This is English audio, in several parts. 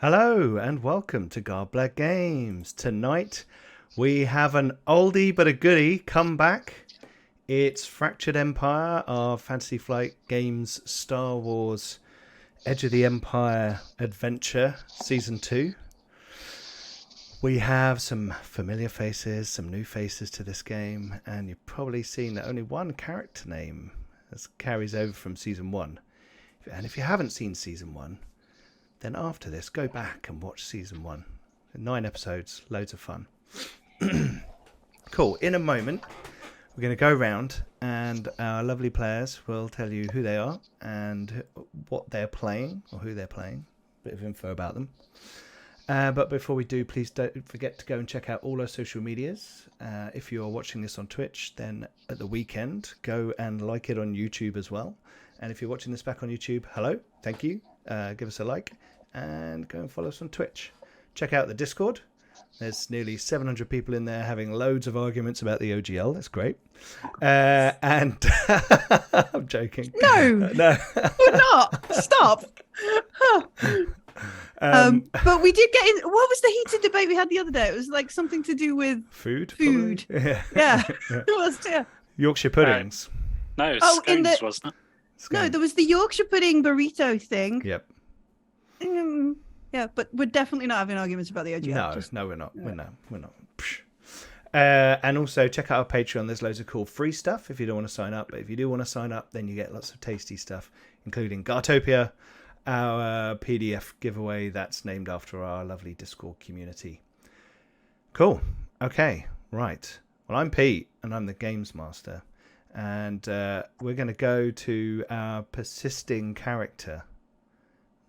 Hello and welcome to Garblag Games. Tonight we have an oldie but a goodie come back. It's Fractured Empire, our Fantasy Flight Games Star Wars Edge of the Empire Adventure Season 2. We have some familiar faces, some new faces to this game, and you've probably seen that only one character name carries over from Season 1. And if you haven't seen Season 1, then after this, go back and watch Season 1. 9 episodes, loads of fun. Cool. In a moment, we're going to go around and our lovely players will tell you who they are and what they're playing, or who they're playing. A bit of info about them. But before we do, please don't forget to go and check out all our social medias. If you are watching this on Twitch, then at the weekend, go and like it on YouTube as well. And if you're watching this back on YouTube, hello, thank you. Give us a like and go and follow us on Twitch. Check out the Discord. There's nearly 700 people in there having loads of arguments about the OGL. That's great. And I'm joking. No, we're not. Stop. But we did get in. What was the heated debate we had the other day? It was like something to do with food. Yeah, it was. Yeah. Yorkshire puddings. No, it was scones, wasn't it? Scone. No, there was the Yorkshire pudding burrito thing. Yep. Yeah, but we're definitely not having arguments about the OGL. No, we're not. Yeah. We're not. And also check out our Patreon. There's loads of cool free stuff if you don't want to sign up. But if you do want to sign up, then you get lots of tasty stuff, including Gartopia, our PDF giveaway that's named after our lovely Discord community. Cool. Okay. Right. Well, I'm Pete, and I'm the Games Master. And we're going to go to our persisting character,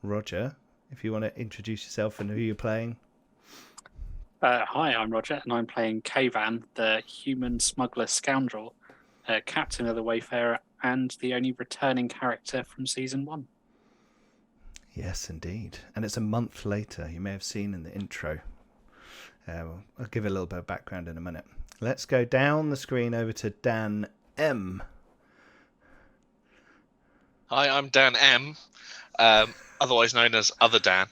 Roger. If you want to introduce yourself and who you're playing. Hi, I'm Roger, and I'm playing Kavan, the human smuggler scoundrel, captain of the Wayfarer, and the only returning character from Season 1. Yes, indeed. And it's a month later. You may have seen in the intro. I'll give it a little bit of background in a minute. Let's go down the screen over to Dan M. Hi, I'm Dan M, otherwise known as Other Dan.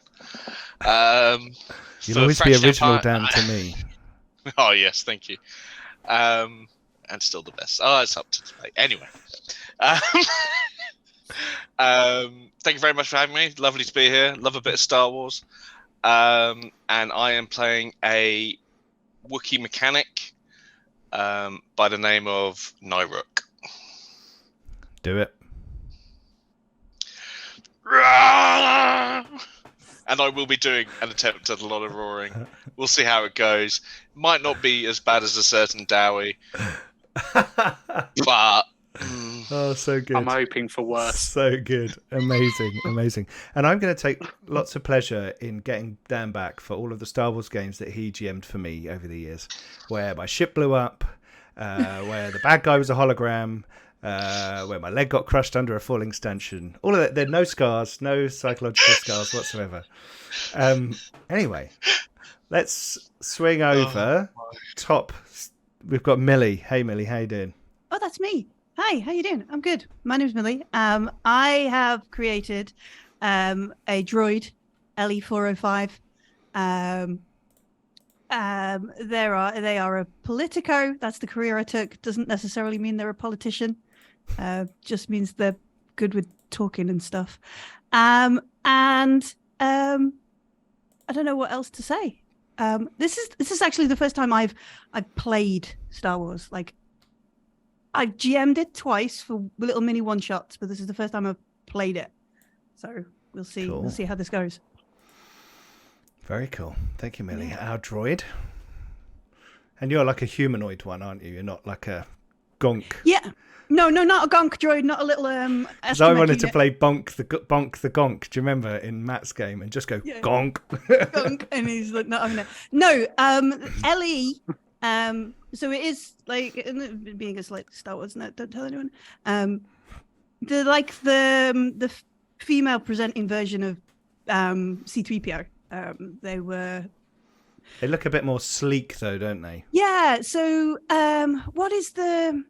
You'll always be original Empire... Dan to me. Oh, yes, thank you. And still the best. Oh, it's up to debate. Anyway. Thank you very much for having me. Lovely to be here. Love a bit of Star Wars. And I am playing a Wookiee mechanic by the name of Nyruk. Do it. And I will be doing an attempt at a lot of roaring. We'll see how it goes. Might not be as bad as a certain Dowie. But... Oh, so good. I'm hoping for worse. So good. Amazing. And I'm going to take lots of pleasure in getting Dan back for all of the Star Wars games that he GM'd for me over the years, where my ship blew up, where the bad guy was a hologram, where my leg got crushed under a falling stanchion. All of that. There are no scars, no psychological scars whatsoever. Anyway, let's swing over top. We've got Millie. Hey, Millie, how you doing? Oh, that's me. Hi, how you doing? I'm good. My name's Millie. I have created a droid, LE405. They are a politico. That's the career I took. Doesn't necessarily mean they're a politician. Just means they're good with talking and stuff. And I don't know what else to say. This is actually the first time I've played Star Wars. Like, I've GM'd it twice for little mini one-shots, but this is the first time I've played it. So we'll see. Cool. We'll see how this goes. Very cool. Thank you, Millie. Yeah. Our droid. And you're like a humanoid one, aren't you? You're not like a gonk. Yeah. No, not a gonk droid, not a little Because I wanted to play Bonk the Gonk. Do you remember in Matt's game? And just go gonk. Gonk. And he's like, not having it. No, LE. So it is like being a slight Star Wars nerd. Don't tell anyone. The female presenting version of C3PO. They look a bit more sleek though, don't they? Yeah. So what is the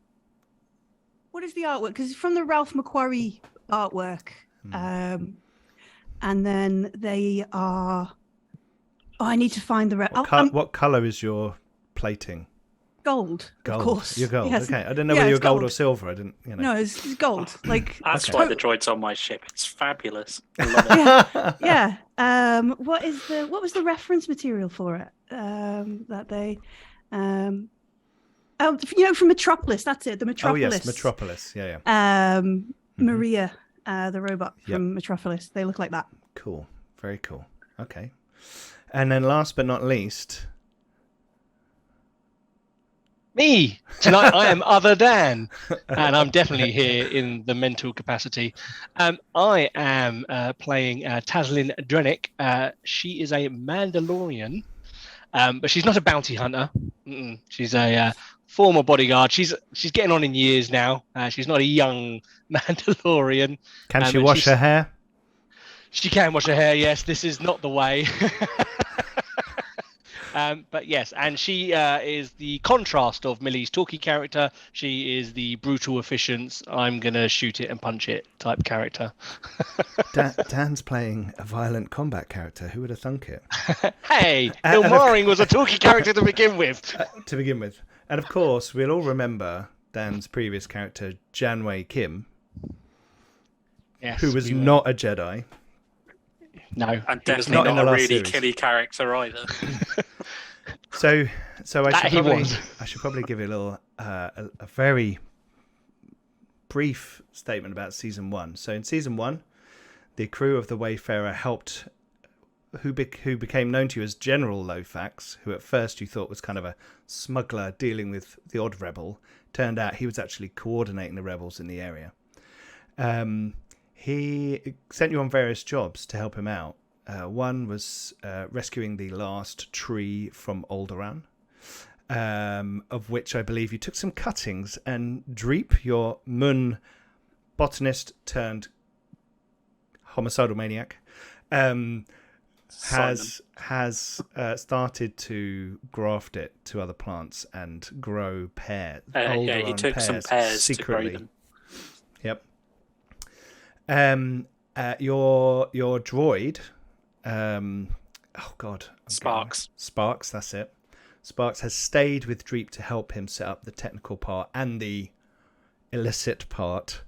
artwork? Because it's from the Ralph McQuarrie artwork. And then they are Oh, I need to find the What color is your plating? Gold, Gold. of course. You're gold. Yes. Okay, I didn't know Yeah, whether you it's were gold or gold. silver. I didn't. You know. No, it's gold. Like That's Okay. why the droid's on my ship. It's fabulous. I love it. yeah. What was the reference material for it? That they, from Metropolis. That's it. The Oh Metropolis. yes, Metropolis. Yeah. Maria, the robot Yep. from Metropolis. They look like that. Cool. Very cool. Okay. And then last but not least, Me tonight. I am Other Dan, and I'm definitely here in the mental capacity. I am playing Taslin Drennick. She is a Mandalorian, but she's not a bounty hunter. She's a former bodyguard. She's getting on in years now. She's not a young Mandalorian. can she wash her hair? She can wash her hair. Yes, this is not the way. But yes, and she is the contrast of Millie's talky character. She is the brutal, efficient, I'm going to shoot it and punch it type character. Dan's playing a violent combat character. Who would have thunk it? Hey, Ilmaring was a talky character to begin with. And of course, we'll all remember Dan's previous character, Janwei Kim, Yes, who was we were. not a Jedi. No, And he was definitely not in not the a last really series. killy character either. So That he was. I should probably give you a little, a very brief statement about season 1. So in season 1, the crew of the Wayfarer helped who became known to you as General Lofax, who at first you thought was kind of a smuggler dealing with the odd rebel. Turned out he was actually coordinating the rebels in the area. He sent you on various jobs to help him out. One was rescuing the last tree from Alderaan, of which I believe you took some cuttings, and Dreep, your Mun botanist turned homicidal maniac, has started to graft it to other plants and grow pears. Yeah, he took some pears secretly. to grow them. Yep. Your droid, oh god, Sparks, that's it. Sparks has stayed with Dreep to help him set up the technical part and the illicit part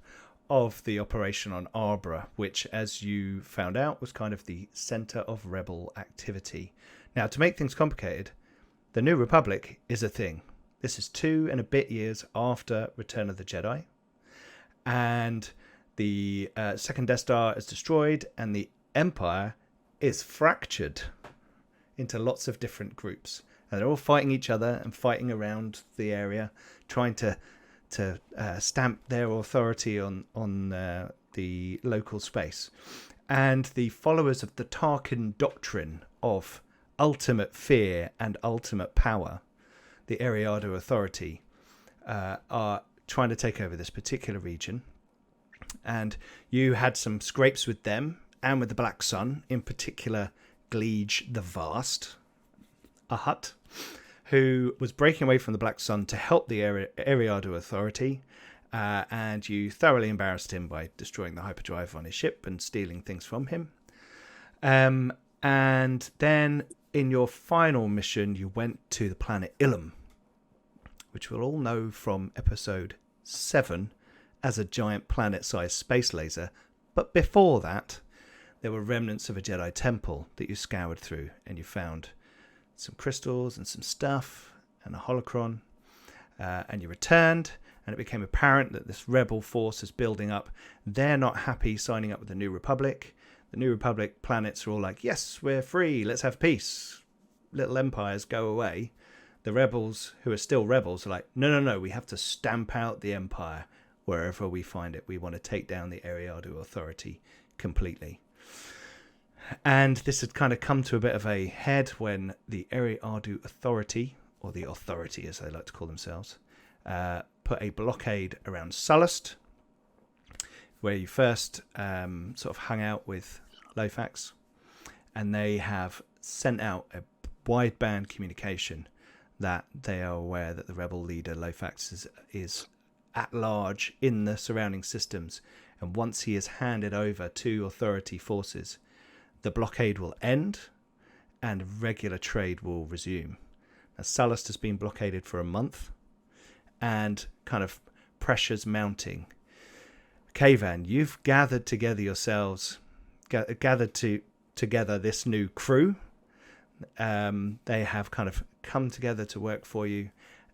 of the operation on Arbra, which, as you found out, was kind of the center of rebel activity. Now, to make things complicated, the New Republic is a thing. This is 2 and a bit years after Return of the Jedi, and the second Death Star is destroyed, and the Empire is fractured into lots of different groups, and they're all fighting each other and fighting around the area, trying to stamp their authority on the local space. And the followers of the Tarkin doctrine of ultimate fear and ultimate power, the Ariado Authority, are trying to take over this particular region. And you had some scrapes with them and with the Black Sun, in particular Gleege the Vast, a Hutt, who was breaking away from the Black Sun to help the Ariado Authority, and you thoroughly embarrassed him by destroying the hyperdrive on his ship and stealing things from him. And then in your final mission, you went to the planet Ilum, which we'll all know from episode 7 as a giant planet-sized space laser. But before that, there were remnants of a Jedi temple that you scoured through, and you found some crystals and some stuff and a holocron, and you returned, and it became apparent that this rebel force is building up. They're not happy signing up with the New Republic. The New Republic planets are all like, yes, we're free, let's have peace, little empires go away. The rebels, who are still rebels, are like, no, we have to stamp out the Empire wherever we find it. We want to take down the Ariado Authority completely. And this had kind of come to a bit of a head when the Ariado Authority, or the Authority as they like to call themselves, put a blockade around Sullust, where you first sort of hung out with Lofax, and they have sent out a wideband communication that they are aware that the rebel leader Lofax is at large in the surrounding systems, and once he is handed over to Authority forces, the blockade will end, and regular trade will resume. Now, Sullust has been blockaded for a month, and kind of pressures mounting. Kavan, you've gathered together yourselves, together this new crew. They have kind of come together to work for you,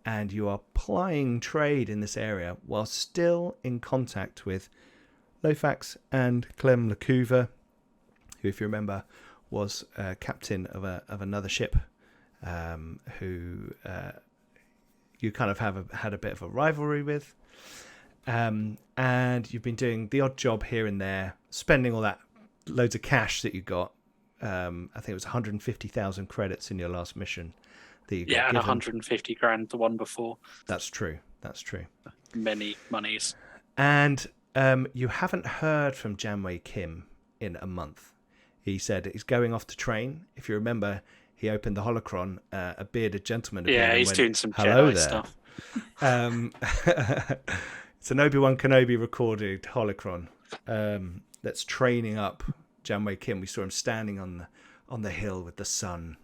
and you are plying trade in this area while still in contact with Lofax and Clem Lacuva, who, if you remember, was captain of another ship, who you kind of had a bit of a rivalry with. And you've been doing the odd job here and there, spending all that loads of cash that you got. I think it was 150,000 credits in your last mission that you got Yeah, and given. 150 grand the one before. That's true. Many monies. And you haven't heard from Janwei Kim in a month. He said he's going off to train. If you remember, he opened the holocron, a bearded gentleman appeared and He's went, doing some "Hello Jedi there." stuff. It's an Obi-Wan Kenobi recorded holocron that's training up Janwei Kim. We saw him standing on the hill with the sun,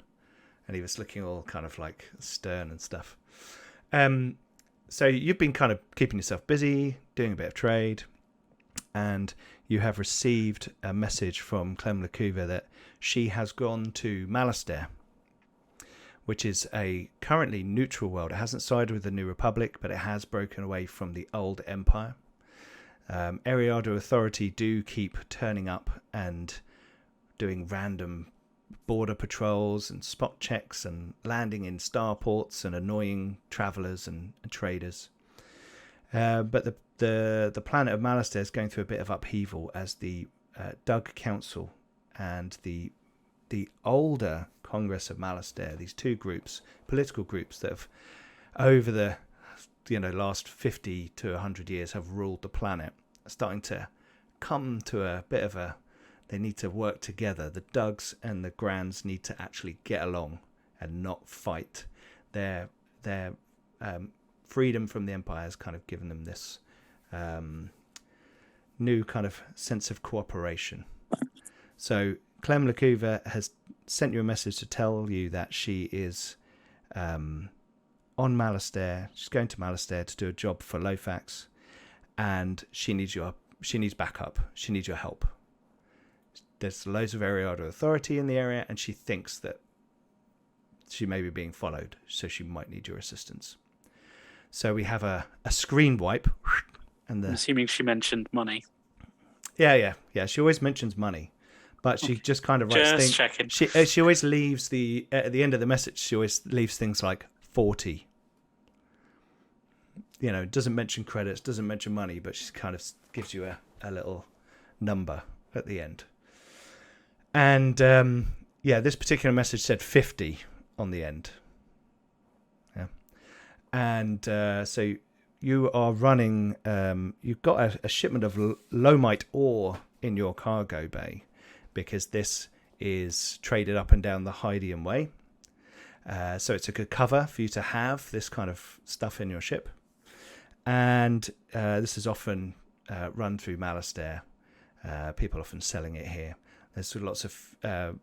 and he was looking all kind of like stern and stuff. So you've been kind of keeping yourself busy, doing a bit of trade, and you have received a message from Clem Lacuva that she has gone to Malastair, which is a currently neutral world. It hasn't sided with the New Republic, but it has broken away from the old Empire. Ariado Authority do keep turning up and doing random border patrols and spot checks and landing in starports and annoying travelers and traders. But the planet of Malastair is going through a bit of upheaval as the Dug Council and the older Congress of Malastair, these two groups, political groups that have over the last 50 to 100 years have ruled the planet, are starting to come to a bit of a, they need to work together. The Dugs and the Grands need to actually get along and not fight. Their freedom from the Empire has kind of given them this new kind of sense of cooperation. So Clem Lacuva has sent you a message to tell you that she is on Malastair. She's going to Malastair to do a job for Lofax, and she needs backup. She needs your help. There's loads of Ariado Authority in the area, and she thinks that she may be being followed, so she might need your assistance. So we have a screen wipe, and I'm assuming she mentioned money. Yeah. She always mentions money, but she just kind of writes things. Just checking. She always leaves at the end of the message. She always leaves things like 40. Doesn't mention credits, doesn't mention money, but she kind of gives you a little number at the end. And this particular message said 50 on the end. Yeah, and so you are running. You've got a shipment of lomite ore in your cargo bay, because this is traded up and down the Hydian Way. So it's a good cover for you to have this kind of stuff in your ship. And this is often run through Malastair. People often selling it here. There's lots of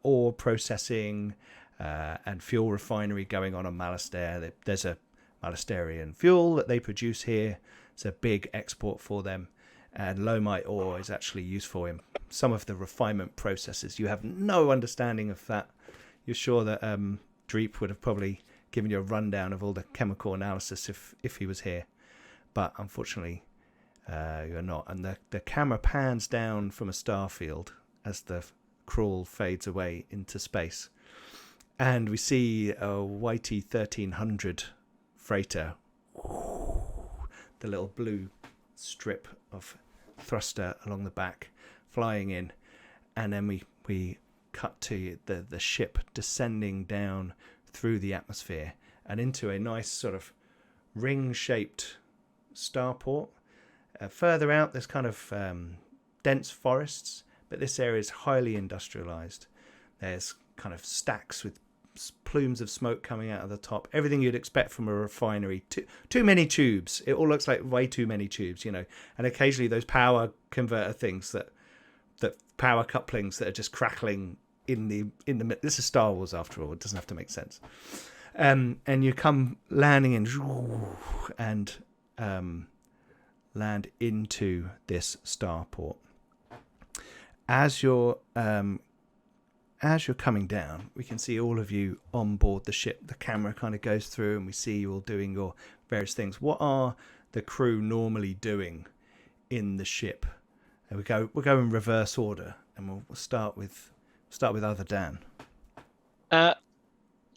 ore processing and fuel refinery going on Malastair. There's a Malastarian fuel that they produce here. It's a big export for them. And lomite ore is actually useful in some of the refinement processes. You have no understanding of that. You're sure that Dreep would have probably given you a rundown of all the chemical analysis if he was here. But unfortunately, you're not. And the camera pans down from a star field as the crawl fades away into space. And we see a YT 1300 freighter. The little blue strip of thruster along the back flying in. And then we cut to the ship descending down through the atmosphere and into a nice sort of ring-shaped starport. Further out, there's kind of dense forests, but this area is highly industrialized. There's kind of stacks with plumes of smoke coming out of the top. Everything you'd expect from a refinery. Too many tubes. It all looks like way too many tubes, And occasionally those power converter things that power couplings that are just crackling in the this is Star Wars after all. It doesn't have to make sense. And you come landing in and land into this starport. As you're coming down, we can see all of you on board the ship. The camera kind of goes through, and we see you all doing your various things. What are the crew normally doing in the ship? And we'll go in reverse order, and we'll start with other Dan.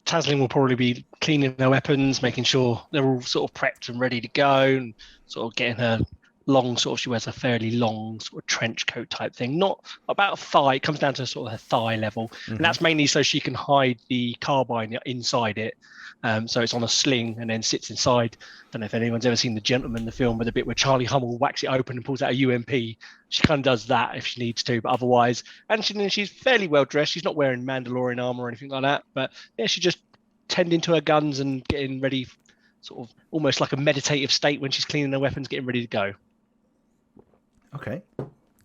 Taslin will probably be cleaning their weapons, making sure they're all sort of prepped and ready to go, and sort of getting her long she wears a fairly long sort of trench coat type thing, not about thigh. It comes down to sort of her thigh level, and that's mainly so she can hide the carbine inside it. So it's on a sling and then sits inside. Don't know if anyone's ever seen The Gentleman, the film, with the bit where Charlie Hunnam whacks it open and pulls out a UMP. She kind of does that if she needs to, but otherwise, and she's fairly well dressed. She's not wearing Mandalorian armor or anything like that, but yeah, she's just tending to her guns and getting ready, sort of almost like a meditative state when she's cleaning her weapons, getting ready to go. Okay,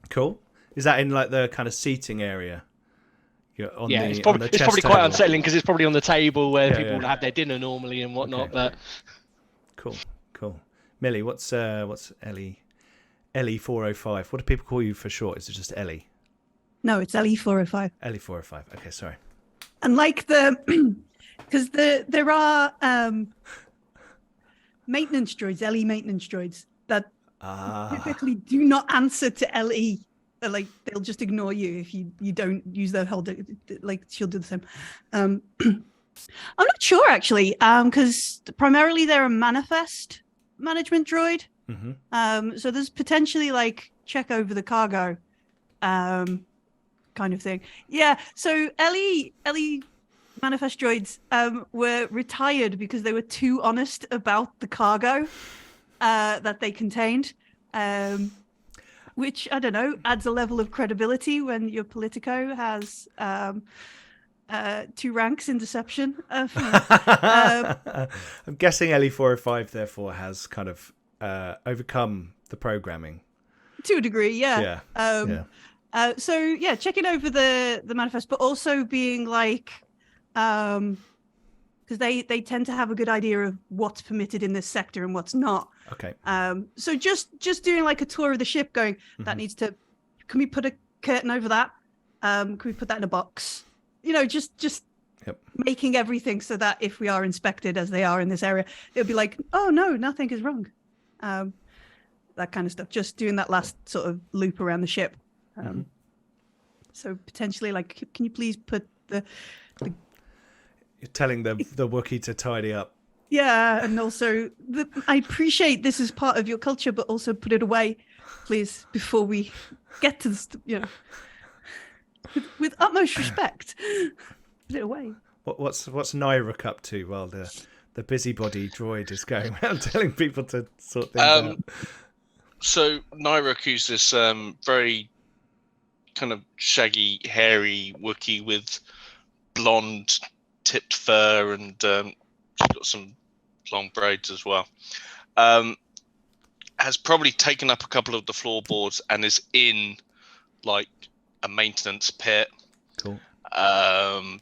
cool. Is that in like the kind of seating area? It's probably quite unsettling because it's probably on the table where people have their dinner normally and whatnot. Okay. But cool. Millie, what's Ellie 405? What do people call you for short? Is it just Ellie? No, it's Ellie 405. Ellie 405. Okay, sorry. And like because there are maintenance droids, Ellie maintenance droids that typically do not answer to LE. Like they'll just ignore you if you don't use their whole. Like she'll do the same. I'm not sure actually, because primarily they're a manifest management droid. Mm-hmm. So there's potentially like check over the cargo, kind of thing. Yeah. So LE manifest droids were retired because they were too honest about the cargo that they contained. Which, I don't know, adds a level of credibility when your Politico has 2 ranks in deception. I'm guessing Ellie 405 therefore has kind of overcome the programming. To a degree, yeah. So, checking over the manifest, but also being like... because they tend to have a good idea of what's permitted in this sector and what's not. Okay. So just doing like a tour of the ship, going that needs to. Can we put a curtain over that? Can we put that in a box? Just making everything so that if we are inspected as they are in this area, it'll be like, oh no, nothing is wrong. That kind of stuff. Just doing that last sort of loop around the ship. So potentially, like, can you please put the You're telling the Wookiee to tidy up. Yeah, and also I appreciate this is part of your culture, but also put it away, please, before we get to this. With utmost respect, put it away. What's Nyruk up to while the busybody droid is going around telling people to sort things out? So Nyruk, who's this very kind of shaggy, hairy Wookiee with blonde tipped fur and she's got some long braids as well, has probably taken up a couple of the floorboards and is in like a maintenance pit. Cool.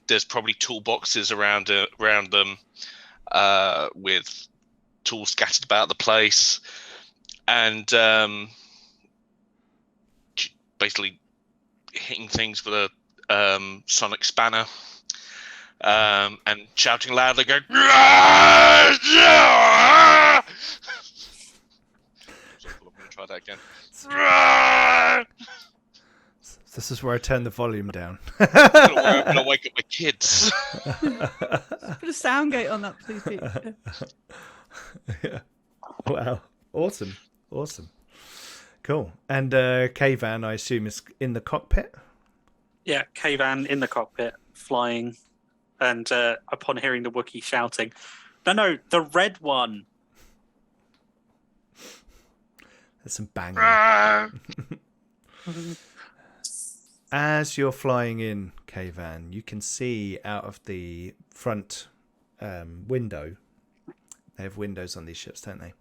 There's probably toolboxes around them with tools scattered about the place, and basically hitting things with a sonic spanner. And shouting loudly, going. I'm going to try that again. This is where I turn the volume down. I'm going to wake up my kids. Put a sound gate on that, please, Pete. Yeah. Wow. Awesome. Cool. And K-Van, I assume, is in the cockpit? Yeah, K-Van in the cockpit, flying. And upon hearing the Wookiee shouting, no, the red one. There's some banging. As you're flying in, K-Van, you can see out of the front window. They have windows on these ships, don't they?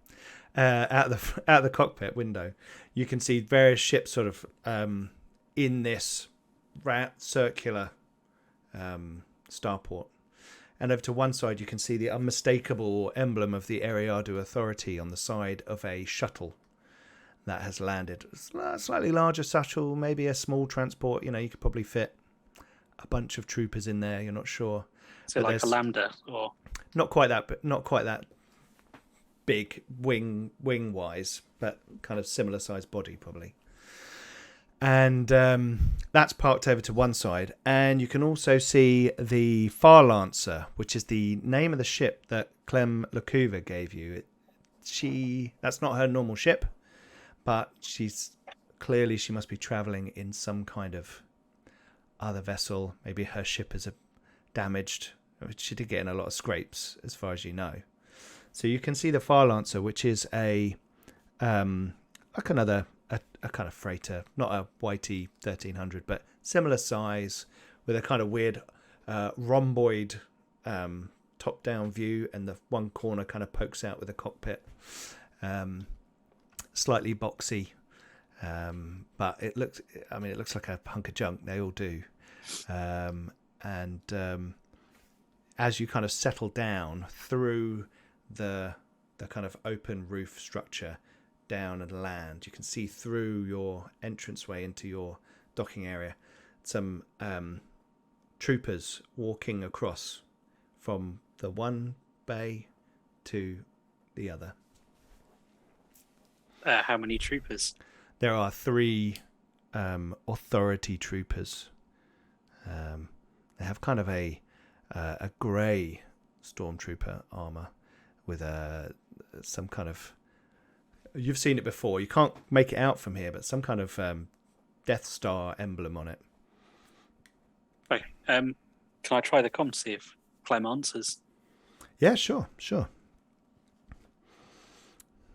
Out of the cockpit window, you can see various ships sort of in this circular starport. And over to one side, you can see the unmistakable emblem of the Eriadu Authority on the side of a shuttle that has landed. A slightly larger shuttle, maybe a small transport. You could probably fit a bunch of troopers in there. You're not sure. So But like a there's- lambda, or Not quite that big wing wise, but kind of similar sized body probably. And that's parked over to one side, and you can also see the Far Lancer, which is the name of the ship that Clem Lacuva gave you. That's not her normal ship, but she must be traveling in some kind of other vessel. Maybe her ship is damaged. She did get in a lot of scrapes, as far as you know. So you can see the Far Lancer, which is a kind of freighter, not a YT 1300, but similar size, with a kind of weird rhomboid top-down view, and the one corner kind of pokes out with a cockpit. Slightly boxy, but it looks like a hunk of junk. They all do. As you kind of settle down through the kind of open roof structure down and land, you can see through your entranceway into your docking area some troopers walking across from the one bay to the other. How many troopers? There are 3 authority troopers. They have kind of a grey stormtrooper armor with some kind of... You've seen it before. You can't make it out from here, but some kind of Death Star emblem on it. Okay. Can I try the comm to see if Clem answers? Yeah, sure.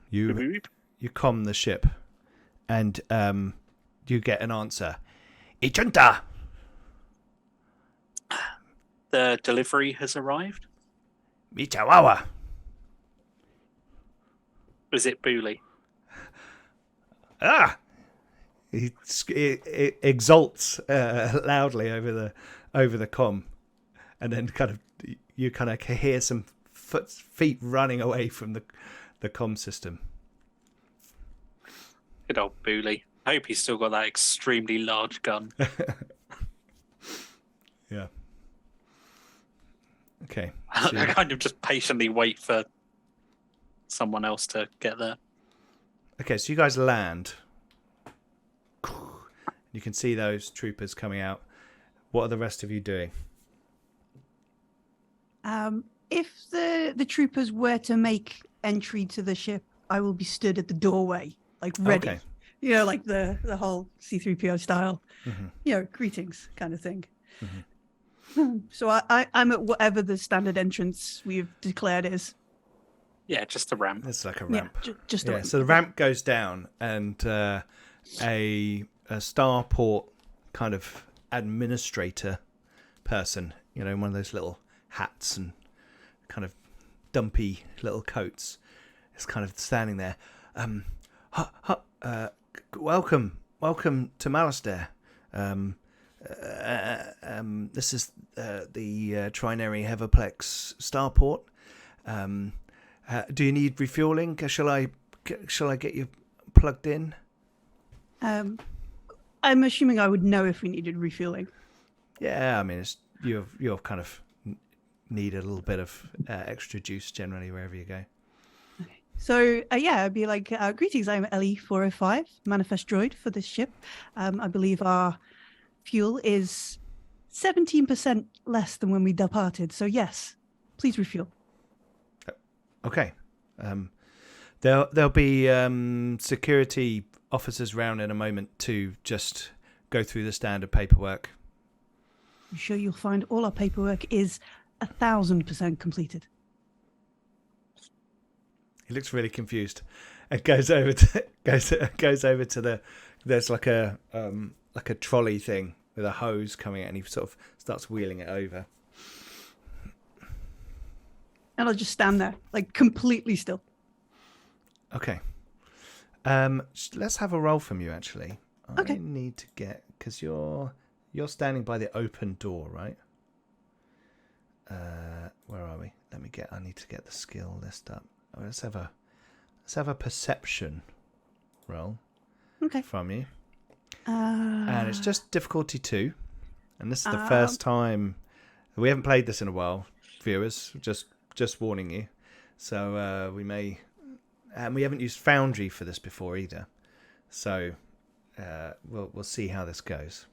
You comm the ship, and you get an answer. Ichunta! The delivery has arrived. Michawawa! Is it Booley? Ah! He exults loudly over the comm, and then you hear some feet running away from the comm system. Good old Booley. I hope he's still got that extremely large gun. Yeah. Okay. I kind of just patiently wait for someone else to get there. Okay, so you guys land. You can see those troopers coming out. What are the rest of you doing? If the troopers were to make entry to the ship, I will be stood at the doorway, like ready. Okay. Like the whole C-3PO style. Mm-hmm. Greetings kind of thing. Mm-hmm. So I'm at whatever the standard entrance we've declared is. Yeah, just a ramp. It's like a ramp. Yeah, just a ramp. So the ramp goes down, and a starport kind of administrator person, one of those little hats and kind of dumpy little coats, is kind of standing there. Welcome to Malastair. This is the Trinary Heverplex starport. Do you need refueling? Shall I get you plugged in? I'm assuming I would know if we needed refueling. Yeah, I mean, you're kind of need a little bit of extra juice generally wherever you go. Okay. So I'd be like, greetings. I'm LE405, manifest droid for this ship. I believe our fuel is 17% less than when we departed. So yes, please refuel. Okay. There'll be security officers round in a moment to just go through the standard paperwork. I'm sure you'll find all our paperwork is 1,000% completed. He looks really confused, and goes over to the. There's like a trolley thing with a hose coming out, and he sort of starts wheeling it over. And I'll just stand there, like completely still. Okay. Let's have a roll from you, actually. Okay. I need to get, because you're standing by the open door, right? Where are we? I need to get the skill list up. Oh, let's have a perception roll Okay. from you. And it's just difficulty 2. And this is the first time we haven't played this in a while, viewers. Just warning you. So we may, and we haven't used Foundry for this before either. So we'll see how this goes.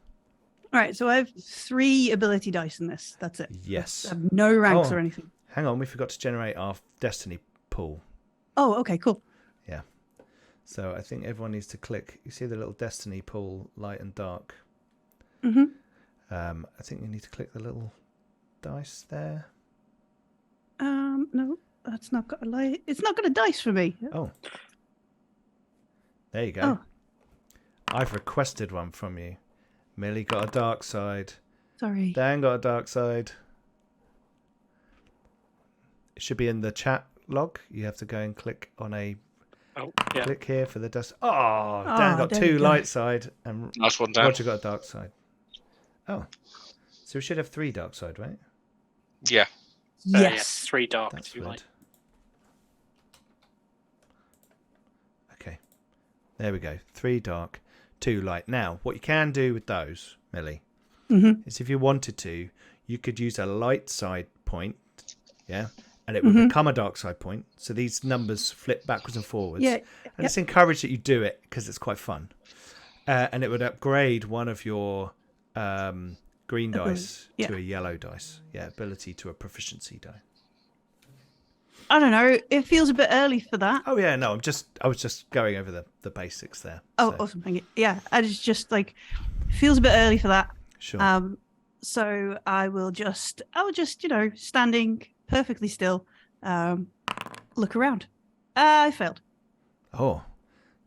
All right, so I have 3 ability dice in this. That's it. Yes. I have no ranks Oh. or anything. Hang on, we forgot to generate our Destiny pool. Oh, okay, cool. Yeah. So I think everyone needs to click. You see the little Destiny pool, light and dark. Mm-hmm. I think you need to click the little dice there. No, that's not got a light. It's not got a dice for me. Oh. There you go. Oh. I've requested one from you. Millie got a dark side. Sorry. Dan got a dark side. It should be in the chat log. You have to go and click on a click here for the dust. Oh, Dan got there 2 you go. light side and Nice one, Dan. Roger got a dark side. Oh. So we should have 3 dark side, right? Yeah. Yes. 3 dark, That's 2 weird. light. Okay. There we go. 3 dark, 2 light. Now, what you can do with those, Millie, is if you wanted to, you could use a light side point, yeah, and it would become a dark side point. So these numbers flip backwards and forwards. Yeah. And it's encouraged that you do it because it's quite fun. And it would upgrade one of your green dice Yeah. to a yellow dice. Yeah, ability to a proficiency die. I don't know. It feels a bit early for that. Oh yeah, no, I was just going over the basics there. Oh, So, awesome. Thank you. Yeah, I just like feels a bit early for that. sure. So I will just, standing perfectly still, look around. I failed. Oh,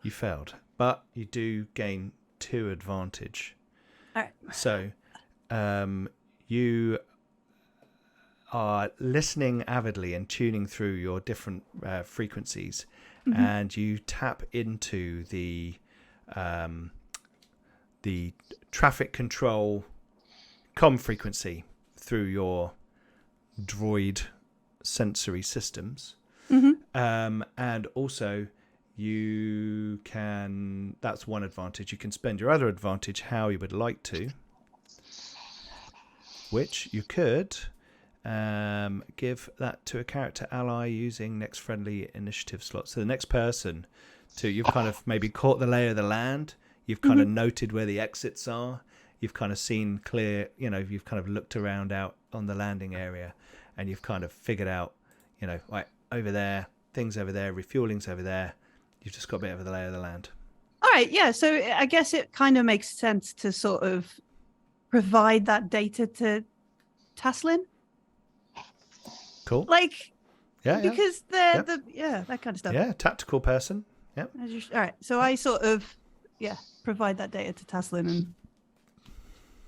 you failed, but you do gain 2 advantage. All right. So, you are listening avidly and tuning through your different frequencies, and you tap into the traffic control comm frequency through your droid sensory systems. And also you can, that's one advantage, you can spend your other advantage how you would like to, which you could give that to a character ally using next friendly initiative slot. So the next person you've kind of maybe caught the lay of the land, you've kind of noted where the exits are, you've kind of seen clear, you've kind of looked around out on the landing area, and you've kind of figured out, right, over there, things over there, refueling's over there. You've just got a bit of the lay of the land. All right. Yeah. So I guess it kind of makes sense to sort of provide that data to Taslin. Cool. Like, Yeah. because they're that kind of stuff. Yeah, tactical person. Yeah. All right. So I sort of, provide that data to Taslin, and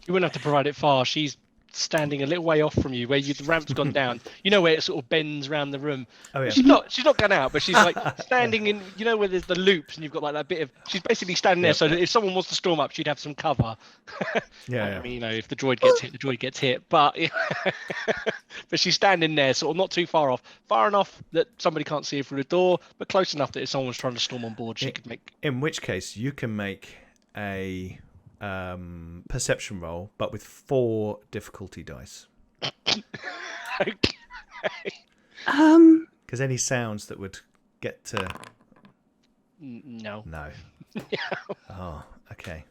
You wouldn't have to provide it far. She's standing a little way off from you, where the ramp's gone down. You know where it sort of bends around the room. Oh yeah. She's not gone out, but she's like standing in. You know where there's the loops, and you've got like that bit of. She's basically standing there, so that if someone wants to storm up, she'd have some cover. Yeah. I mean, if the droid gets hit, the droid gets hit. But but she's standing there, sort of not too far off, far enough that somebody can't see her through the door, but close enough that if someone was trying to storm on board, she could make. In which case, you can make a perception roll, but with 4 difficulty dice. Okay. Because any sounds that would get to No. no. Oh, okay,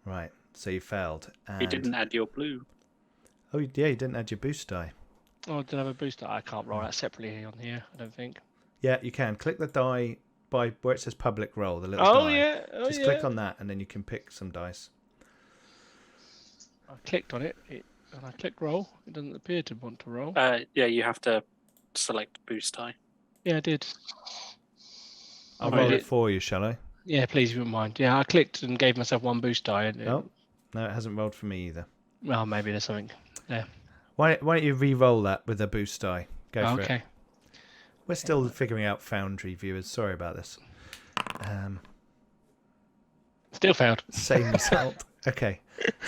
right. So you failed. And... You didn't add your blue. Oh yeah, you didn't add your boost die. Oh, I didn't have a booster. I can't roll that separately on here. I don't think. Yeah, you can click the die by where it says public roll. The little Oh die. yeah. Just click on that, and then you can pick some dice. I clicked on it, and I clicked roll. It doesn't appear to want to roll. You have to select boost die. Yeah, I did. I'll Right. roll it for you, shall I? Yeah, please, if you wouldn't mind. Yeah, I clicked and gave myself 1 boost die. And No, it hasn't rolled for me either. Well, maybe there's something there. Why don't you re-roll that with a boost die? Go for it. Okay. We're still figuring out Foundry, viewers. Sorry about this. Still failed. Same result. Okay,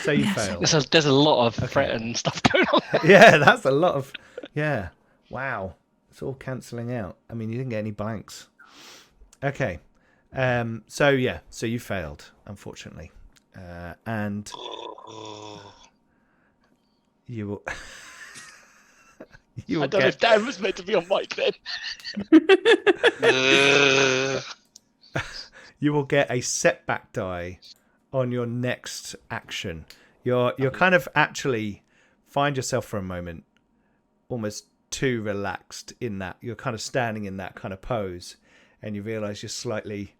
so you failed. There's a lot of threat and stuff going on. Yeah, that's a lot of. Yeah, wow, it's all cancelling out. I mean, you didn't get any blanks. Okay, so you failed, unfortunately, and you will. You I will don't know if Dan was meant to be on mic then. You will get a setback die on your next action. You're kind of actually find yourself for a moment almost too relaxed in that. You're kind of standing in that kind of pose, and you realise you're slightly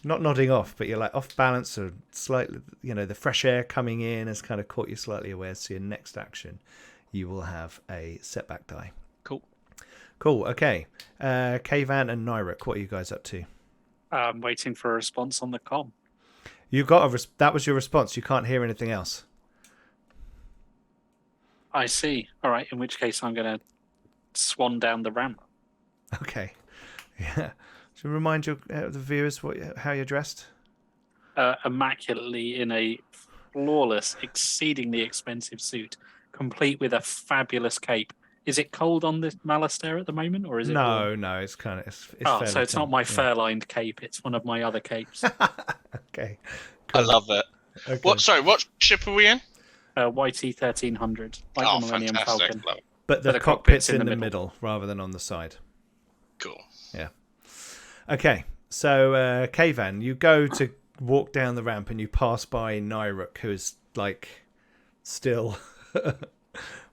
not nodding off, but you're like off balance or slightly. The fresh air coming in has kind of caught you slightly aware. So your next action, you will have a setback die. Cool. Okay. Kavan and Nyruk, what are you guys up to? I'm waiting for a response on the comm. You got that was your response. You can't hear anything else. I see. All right. In which case, I'm going to swan down the ramp. Okay. Yeah. So remind the viewers how you're dressed. Immaculately in a flawless, exceedingly expensive suit, complete with a fabulous cape. Is it cold on this Malastair at the moment, or is it? No, it's kind of. It's fairly so it's not my yeah. fur-lined cape. It's one of my other capes. Okay. Cool. I love it. Okay. What ship are we in? YT 1300, like the Millennium Falcon. But the cockpit's in the middle rather than on the side. Cool. Yeah. Okay. So, Kavan, you go to walk down the ramp and you pass by Nyruk, who is like still.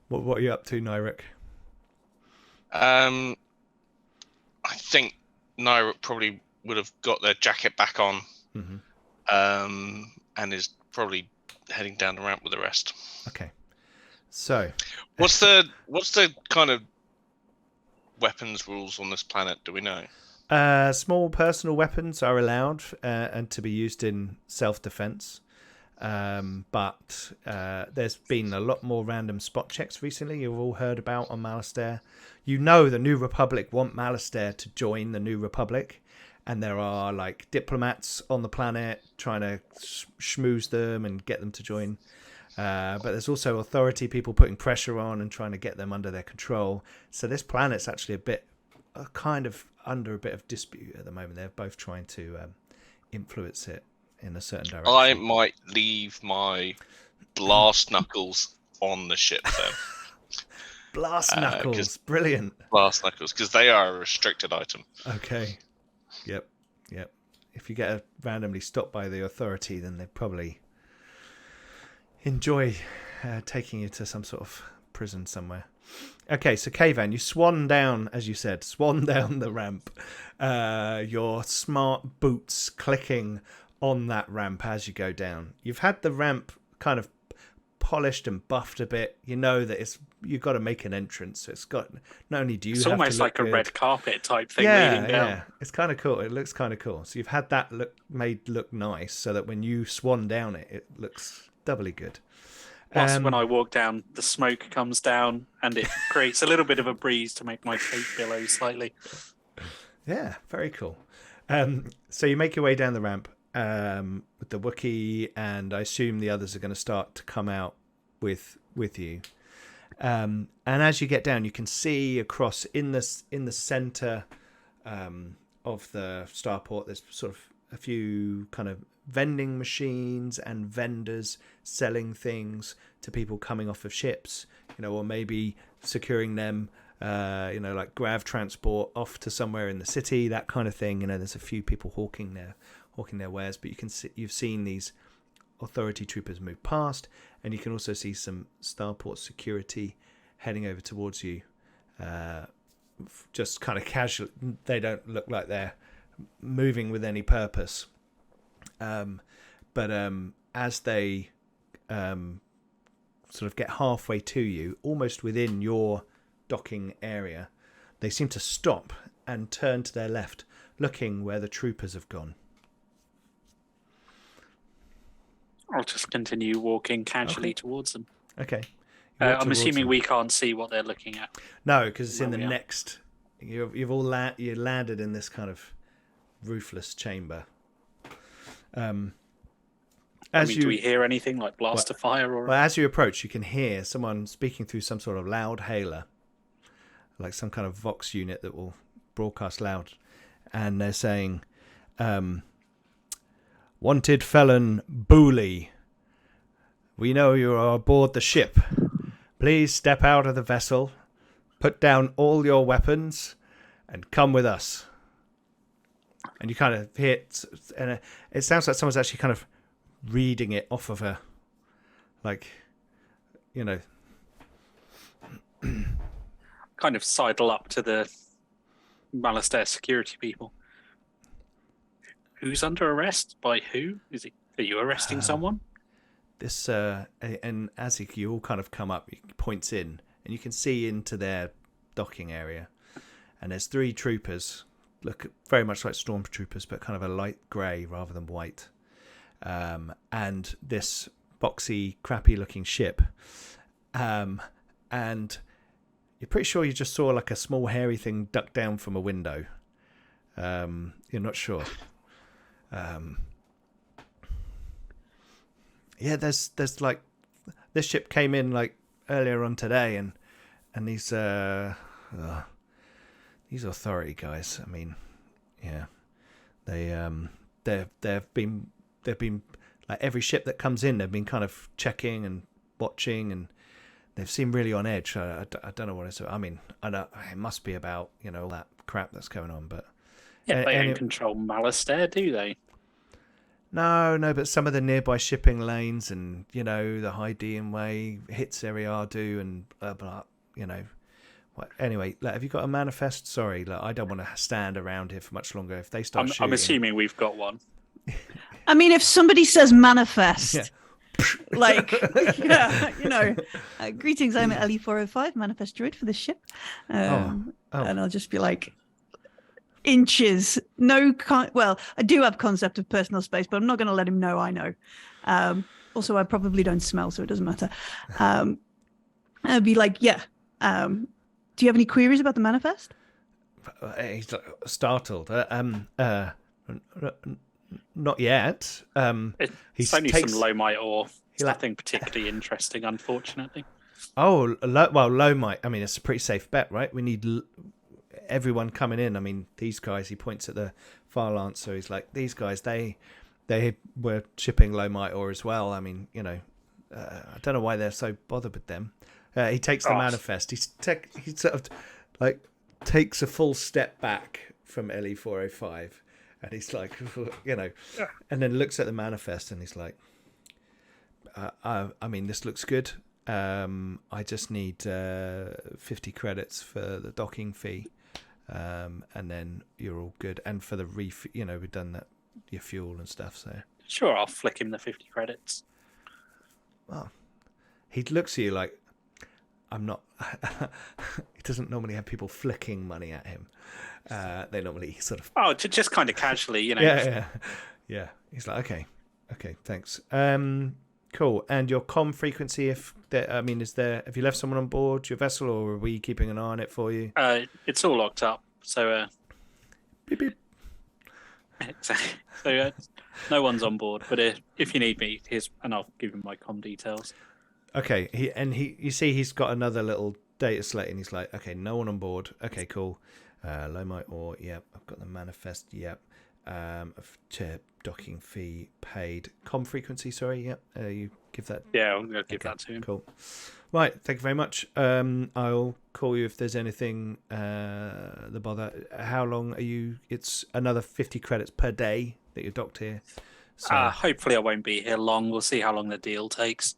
What are you up to, Nyruk? I think Nyruk probably would have got their jacket back on, and is probably heading down the ramp with the rest. Okay. So, what's the kind of weapons rules on this planet? Do we know? Small personal weapons are allowed and to be used in self-defense. But there's been a lot more random spot checks recently. You've all heard about on Malastair. The New Republic want Malastair to join the New Republic, and there are like diplomats on the planet trying to schmooze them and get them to join. But there's also authority people putting pressure on and trying to get them under their control. So this planet's actually kind of under a bit of dispute at the moment. They're both trying to influence it in a certain direction. I might leave my blast knuckles on the ship then. Blast knuckles, brilliant. Blast knuckles, because they are a restricted item. Okay. Yep. If you get randomly stopped by the authority, then they probably enjoy taking you to some sort of prison somewhere. Okay, so Kavan, you swan down the ramp. Your smart boots clicking on that ramp as you go down. You've had the ramp kind of polished and buffed a bit. You know that you've got to make an entrance. So it's got not only do you it's have almost to look like a good, red carpet type thing leading down. Yeah, it's kind of cool. It looks kind of cool. So you've had that look nice, so that when you swan down it looks doubly good. Plus, when I walk down, the smoke comes down and it creates a little bit of a breeze to make my cape billow slightly. Yeah, very cool. So you make your way down the ramp with the Wookiee, and I assume the others are going to start to come out with you. And as you get down, you can see across in the center of the starport. There's sort of a few kind of vending machines and vendors selling things to people coming off of ships, or maybe securing them, like grav transport off to somewhere in the city, that kind of thing. There's a few people hawking their wares, but you've seen these authority troopers move past, and you can also see some starport security heading over towards you, just kind of casual. They don't look like they're moving with any purpose. But as they sort of get halfway to you, almost within your docking area, they seem to stop and turn to their left, looking where the troopers have gone. I'll just continue walking casually towards them. Okay. I'm assuming we can't see what they're looking at. No, because it's in the next. You've all you landed in this kind of roofless chamber. do we hear anything like blast of fire or? Well, as you approach, you can hear someone speaking through some sort of loud hailer, like some kind of Vox unit that will broadcast loud, and they're saying, "Wanted felon Booley. We know you are aboard the ship. Please step out of the vessel, put down all your weapons, and come with us." And you kind of hear it, and it sounds like someone's actually kind of reading it off of a, like, kind of sidle up to the Malastair security people. Who's under arrest? By who? Are you arresting someone? This and as you all kind of come up, he points in, and you can see into their docking area, and there's 3 troopers, look very much like stormtroopers, but kind of a light grey rather than white, and this boxy, crappy-looking ship, and you're pretty sure you just saw like a small hairy thing duck down from a window. You're not sure. Yeah, there's like this ship came in like earlier on today, and these authority guys. I mean, yeah, they've been like every ship that comes in, they've been kind of checking and watching, and they've seemed really on edge. I don't know what it's. I mean, I know it must be about all that crap that's going on, but yeah, they don't control Malastair, do they? No, but some of the nearby shipping lanes and, the Hydean Way hits Eriadu and blah, blah, Anyway, have you got a manifest? Sorry, I don't want to stand around here for much longer. If they start shooting... I'm assuming we've got one. I mean, if somebody says manifest, yeah. Greetings, I'm LE405, manifest druid for this ship. And I'll just be like... inches. Well, I do have concept of personal space, but I'm not going to let him know I know. Also, I probably don't smell, so it doesn't matter. I'd be like, do you have any queries about the manifest? He's startled. Not yet. It's only some Lomite ore. Nothing particularly interesting, unfortunately. Oh, Lomite. I mean, it's a pretty safe bet, right? We need... everyone coming in. I mean, these guys, he points at the far lancer, he's like, these guys, they were shipping Lomite ore as well. I mean, I don't know why they're so bothered with them. He takes the manifest. He sort of like takes a full step back from LE405, and he's like, and then looks at the manifest, and he's like, I mean, this looks good. I just need 50 credits for the docking fee. And then you're all good. And for the we've done that, your fuel and stuff. So sure, I'll flick him the 50 credits. Well, he looks at you like, I'm not. He doesn't normally have people flicking money at him. They normally sort of. Oh, just kind of casually, Yeah. He's like, okay, thanks. Cool. And your comm frequency, have you left someone on board your vessel, or are we keeping an eye on it for you? It's all locked up, so beep beep. So no one's on board, but if you need me, and I'll give him my comm details. Okay. You see he's got another little data slate, and he's like, okay, no one on board. Okay, cool. Lomite ore, yep. I've got the manifest, yep. Docking fee paid. Com frequency, sorry, yep. You give that. Yeah, I'm going to give that to him. Cool. Right, thank you very much. I'll call you if there's anything the bother. How long are you? It's another 50 credits per day that you're docked here. So hopefully I won't be here long. We'll see how long the deal takes.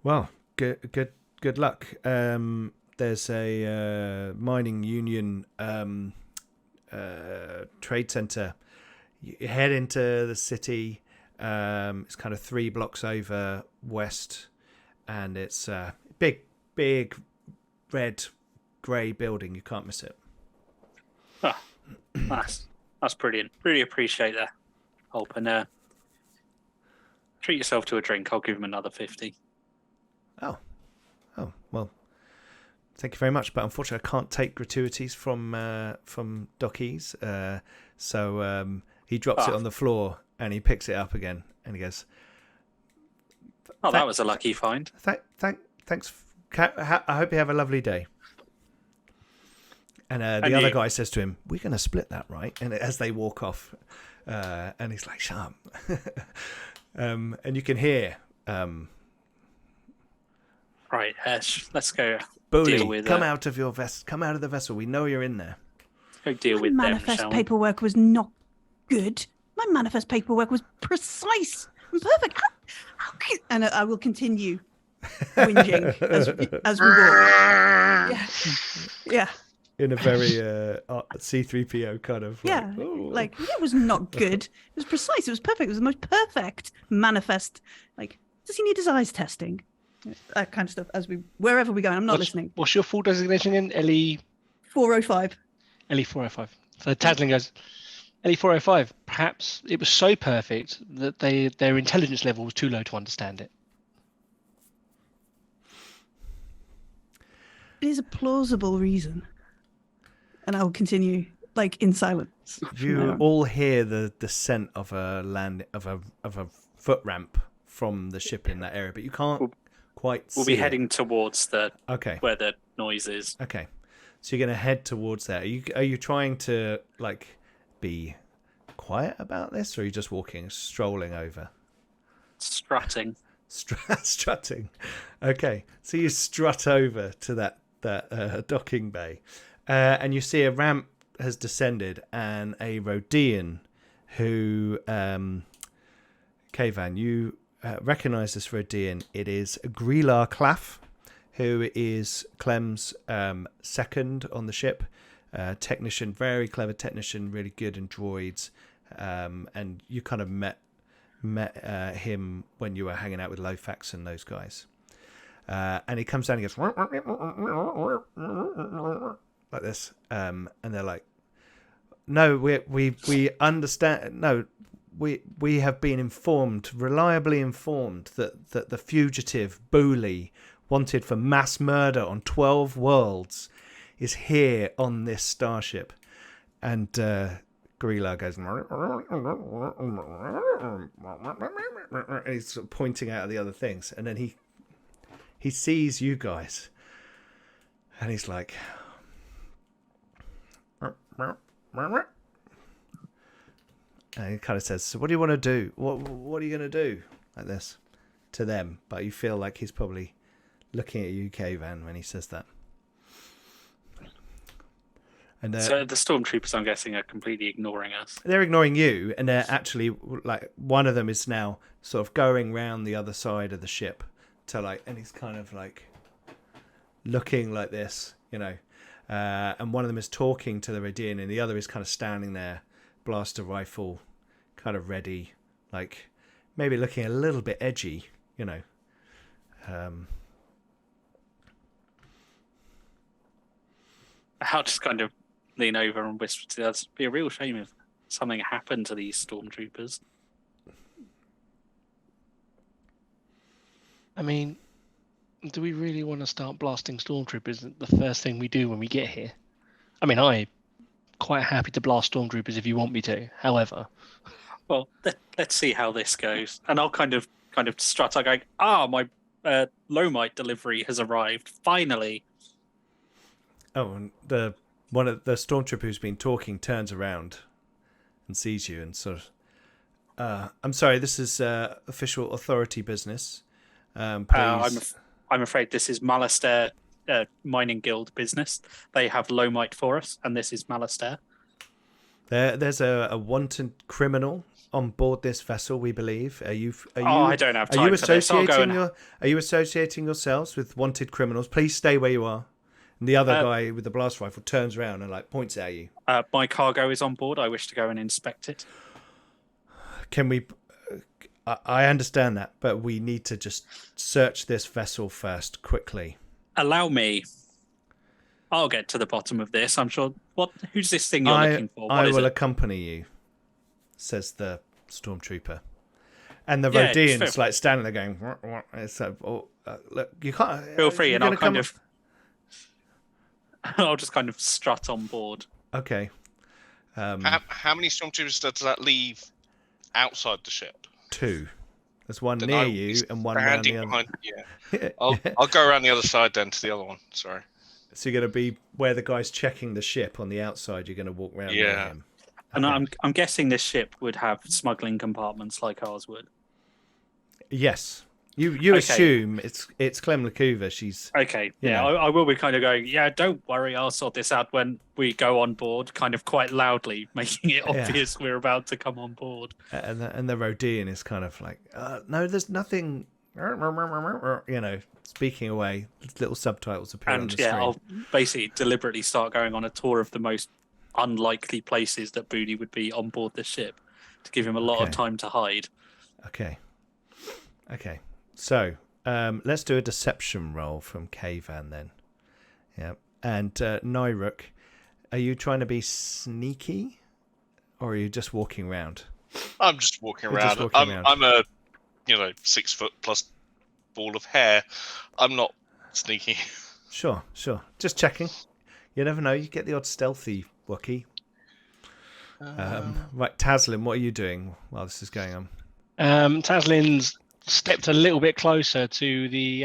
Well, good luck. There's a mining union trade center. You head into the city. It's kind of 3 blocks over west, and it's a big red grey building. You can't miss it. That's brilliant. Really appreciate that help, and treat yourself to a drink. I'll give him another 50. Oh well. Thank you very much, but unfortunately I can't take gratuities from dockies. So he drops it on the floor, and he picks it up again, and he goes, Oh, that was a lucky find. Thanks. I hope you have a lovely day. And the other guy says to him, "We're going to split that, right?" And as they walk off, and he's like, "Shut up." And you can hear, Right, let's go "Bully, deal with come out of your vest. Come out of the vessel. We know you're in there." go deal My with them, manifest shall we? paperwork was not good. My manifest paperwork was precise and perfect. And I will continue whinging as we walk. Yeah. In a very C-3PO kind of. Yeah. "Oh." Like, it was not good. It was precise. It was perfect. It was the most perfect manifest. Like, does he need his eyes testing? That kind of stuff. Wherever we go, I'm not listening. What's your full designation again? LE 405. LE 405. So Taslin goes, LE 405. Perhaps it was so perfect that their intelligence level was too low to understand it. It is a plausible reason. And I will continue, like, in silence. You all hear the descent of a foot ramp from the ship in that area, but you can't quite see We'll be it. heading towards Okay. where the noise is. Okay. So you're going to head towards there. Are you trying to like be quiet about this, or are you just strolling over? Strutting. Strutting. Okay. So you strut over to that docking bay, and you see a ramp has descended, and a Rodian who, Kavan, you recognize this Rodian. It is Greelar Claff, who is Clem's second on the ship. Technician, very clever technician, really good in droids. And you kind of met him when you were hanging out with Lofax and those guys. And he comes down and goes like this, and they're like, "No, we understand. No, we have been reliably informed that the fugitive Booley, wanted for mass murder on 12 worlds, is here on this starship." And Gorilla goes, and he's sort of pointing out at the other things, and then he sees you guys, and he's like, and he kind of says, "So what do you want to do? What are you going to do?" Like this to them, but you feel like he's probably looking at you, Kavan, when he says that. And So the stormtroopers, I'm guessing, are completely ignoring us. they're ignoring you, and they're actually like, one of them is now sort of going round the other side of the ship to like, and he's kind of like looking like this, you know. And one of them is talking to the Radian, and the other is kind of standing there, blaster rifle, kind of ready, like maybe looking a little bit edgy, you know. I'll just kind of lean over and whisper to us, "It'd be a real shame if something happened to these stormtroopers." I mean, do we really want to start blasting stormtroopers the first thing we do when we get here? I mean, I'm quite happy to blast stormtroopers if you want me to. However, Well, let's see how this goes. And I'll kind of strut. I go, my Lomite delivery has arrived finally. Oh, and one of the stormtrooper who's been talking turns around and sees you and sort of, "I'm sorry, this is official authority business. Please." I'm afraid this is Malastair Mining Guild business. They have Lomite for us, and this is Malastair. There's a wanted criminal on board this vessel, we believe. Are you? I don't have time Are you for this. I'll go Are you associating yourselves with wanted criminals? Please stay where you are. And the other guy with the blast rifle turns around and like points at you. My cargo is on board. I wish to go and inspect it. Can we? I understand that, but we need to just search this vessel first, quickly. Allow me. I'll get to the bottom of this. I'm sure. Who's this thing you're looking for? What I is will it? accompany you, says the stormtrooper. And the Yeah, Rodian's like standing there going, "What?" It's like, look, you can't. Feel free, you're and I'll gonna I'll just kind of strut on board. Okay. How many stormtroopers does that leave outside the ship? 2. There's one Then near I will you be and one around the standing other. behind. Yeah, I'll go around the other side then to the other one. Sorry. So you're going to be where the guy's checking the ship on the outside. You're going to walk around near Yeah. him. And Okay. I'm guessing this ship would have smuggling compartments like ours would. Yes. You Okay. assume it's Clem Lacuva. She's Okay, You yeah, know. I will be kind of going, yeah, don't worry, I'll sort this out when we go on board, kind of quite loudly, making it Yeah. obvious we're about to come on board. and the Rodian is kind of like, no, there's nothing. Speaking away. Little subtitles appear on And the yeah, screen. I'll basically deliberately start going on a tour of the most unlikely places that Booty would be on board the ship to give him a lot of Okay. time to hide. Okay. So let's do a deception roll from Kavan then. Yeah. And Nyruk, are you trying to be sneaky, or are you just walking around? I'm just walking You're around. just walking around. I'm a 6 foot plus ball of hair. I'm not sneaky. Sure. Just checking. You never know. You get the odd stealthy Wookiee. Right, Taslin, what are you doing while this is going on? Taslin's stepped a little bit closer to the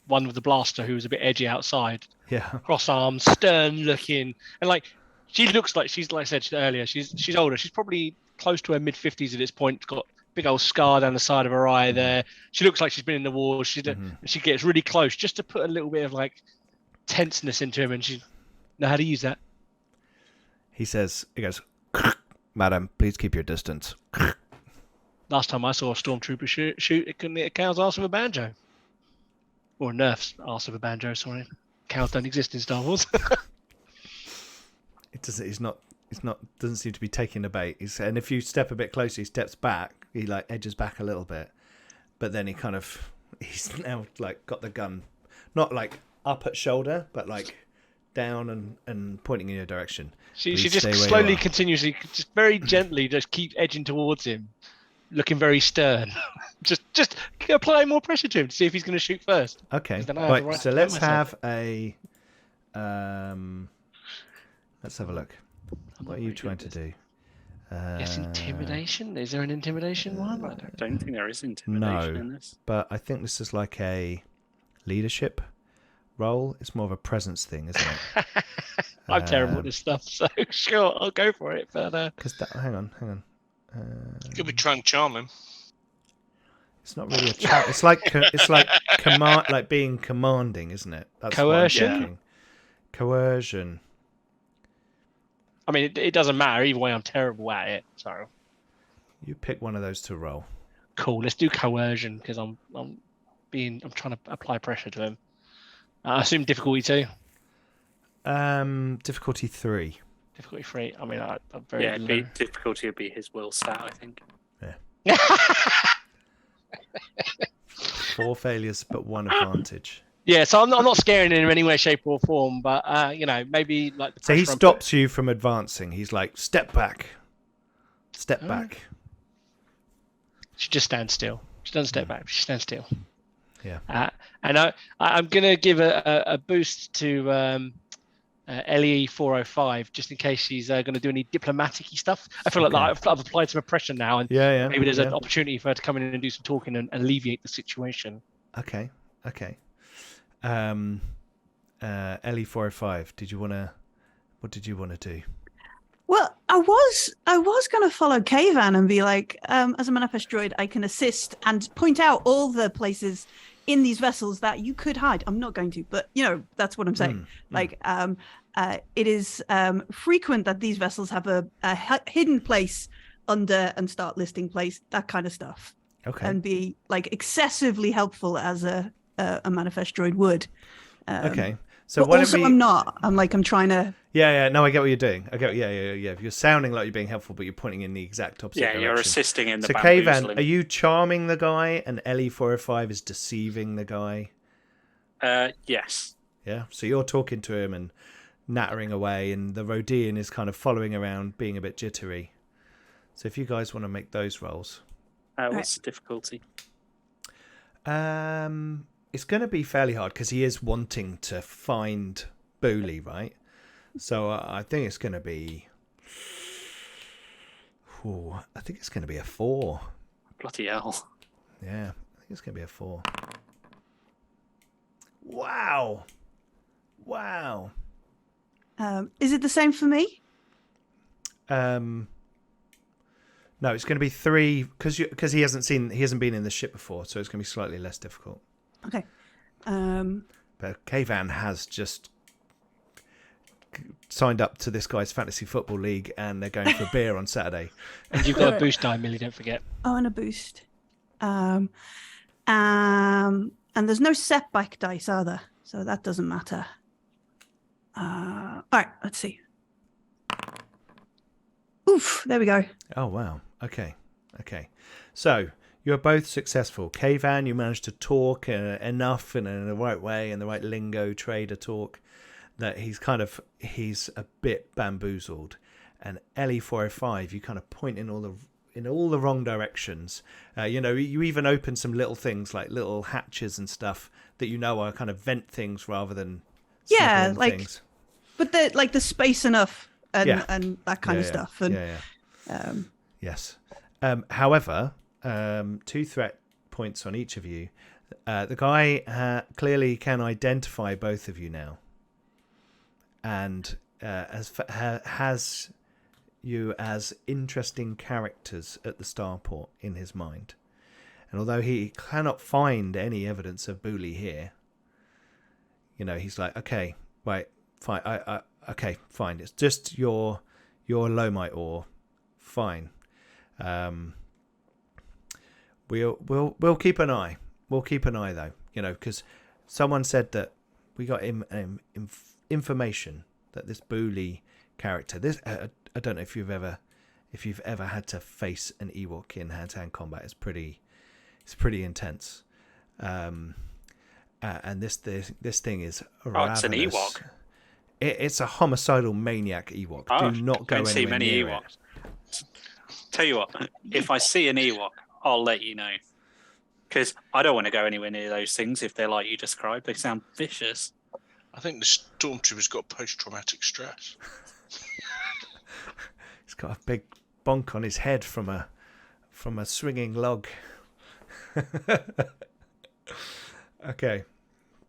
one with the blaster who was a bit edgy outside. Yeah. Cross arms, stern looking, and like she looks like like I said earlier, she's older. She's probably close to her mid-50s at this point. Got a big old scar down the side of her eye there. She looks like she's been in the war. She gets really close just to put a little bit of like tenseness into him, and she know how to use that. He goes, Madam, please keep your distance. Last time I saw a stormtrooper shoot, it couldn't hit a cow's arse with a banjo. Or a nerf's arse with a banjo, sorry. Cows don't exist in Star Wars. It doesn't. He's not. Doesn't seem to be taking the bait. And if you step a bit closer, he steps back. He like edges back a little bit, but then he's now like got the gun, not like up at shoulder, but like down and pointing in your direction. She Please just stay where you slowly, are. continuously, just very gently, just keeps edging towards him, looking very stern. just apply more pressure to him to see if he's going to shoot first. Okay. Then I have the Right. right So to let's myself. have a. Let's have a look. I'm What not are you very trying good to at do? this. Yes, intimidation. Is there an intimidation one? I I don't don't think there is intimidation No. in this. But I think this is like a leadership role. It's more of a presence thing, isn't it? I'm terrible at this stuff, so sure, I'll go for it. But Because hang on. You could be trying to charm him. It's not really a chat. It's like command, like being commanding, isn't it? That's what I'm Coercion? thinking. Coercion. I mean, it doesn't matter either way. I'm terrible at it. So You pick one of those to roll. cool. Let's do coercion because I'm trying to apply pressure to him. I assume difficulty 2. Difficulty 3. Difficulty 3. I mean, I'm very Yeah, low. difficulty would be his will stat, I think. 4 failures, but 1 advantage. Yeah, so I'm not scaring him in any way, shape, or form. But maybe like. The So he pressure I'm stops you from advancing. He's like, step back. Step Oh. back. She just stands still. She doesn't step back. She stands still. Yeah. And I'm gonna give a boost to LE 405 just in case she's going to do any diplomatic-y stuff. I feel like I've applied some pressure now, and Yeah. maybe there's yeah. an opportunity for her to come in and do some talking and alleviate the situation. Okay. LE405. What did you want to do? Well, I was going to follow Kavan and be like, as a manifest droid, I can assist and point out all the places in these vessels that you could hide. I'm not going to, but that's what I'm saying. Like, it is frequent that these vessels have a hidden place under and start listing place, that kind of stuff, Okay. and be like excessively helpful as a manifest droid would. Okay. So but why also, don't we... I'm not. I'm trying to. Yeah. No, I get what you're doing. Yeah. You're sounding like you're being helpful, but you're pointing in the exact opposite direction. You're assisting in the So, Kavan, bamboozling. are you charming the guy, and LE405 is deceiving the guy? Yes. Yeah. So you're talking to him and nattering away, and the Rodian is kind of following around, being a bit jittery. So if you guys want to make those rolls, What's the difficulty? it's going to be fairly hard because he is wanting to find Booley, right? So I think it's going to be. I think it's going to be a 4. Bloody hell. Yeah, I think it's going to be a 4. Wow. Wow. Is it the same for me? No, it's going to be 3 because he hasn't been in the ship before, so it's going to be slightly less difficult. Okay. But Kavan has just signed up to this guy's fantasy football league, and they're going for a beer on Saturday. And you've got a boost die, Millie, don't forget. Oh, and a boost. And there's no setback dice, are there? So that doesn't matter. All right, let's see. Oof, there we go. Oh, wow. Okay. So you're both successful. Kavan, you managed to talk enough and in the right way, in the right lingo, trader talk, that he's a bit bamboozled. And LE405, you kind of point in all the wrong directions. You even open some little things like little hatches and stuff that are kind of vent things rather than things. But the space enough and that kind of stuff. And yes. However, 2 threat points on each of you. The guy clearly can identify both of you now, and has you as interesting characters at the starport in his mind. And although he cannot find any evidence of bully here, he's like, okay, right, fine, okay, fine. It's just your Lomite ore, fine. We'll keep an eye. We'll keep an eye though, because someone said that we got information that this bully character. I don't know if you've ever had to face an Ewok in hand-to-hand combat. It's pretty intense. And this thing is ravenous. It's an Ewok. It's a homicidal maniac Ewok. Do not go see anywhere many near Ewoks. it. Tell you what, if I see an Ewok, I'll let you know. Because I don't want to go anywhere near those things if they're like you described. They sound vicious. I think the stormtrooper's got post-traumatic stress. He's got a big bonk on his head from a swinging log. Okay,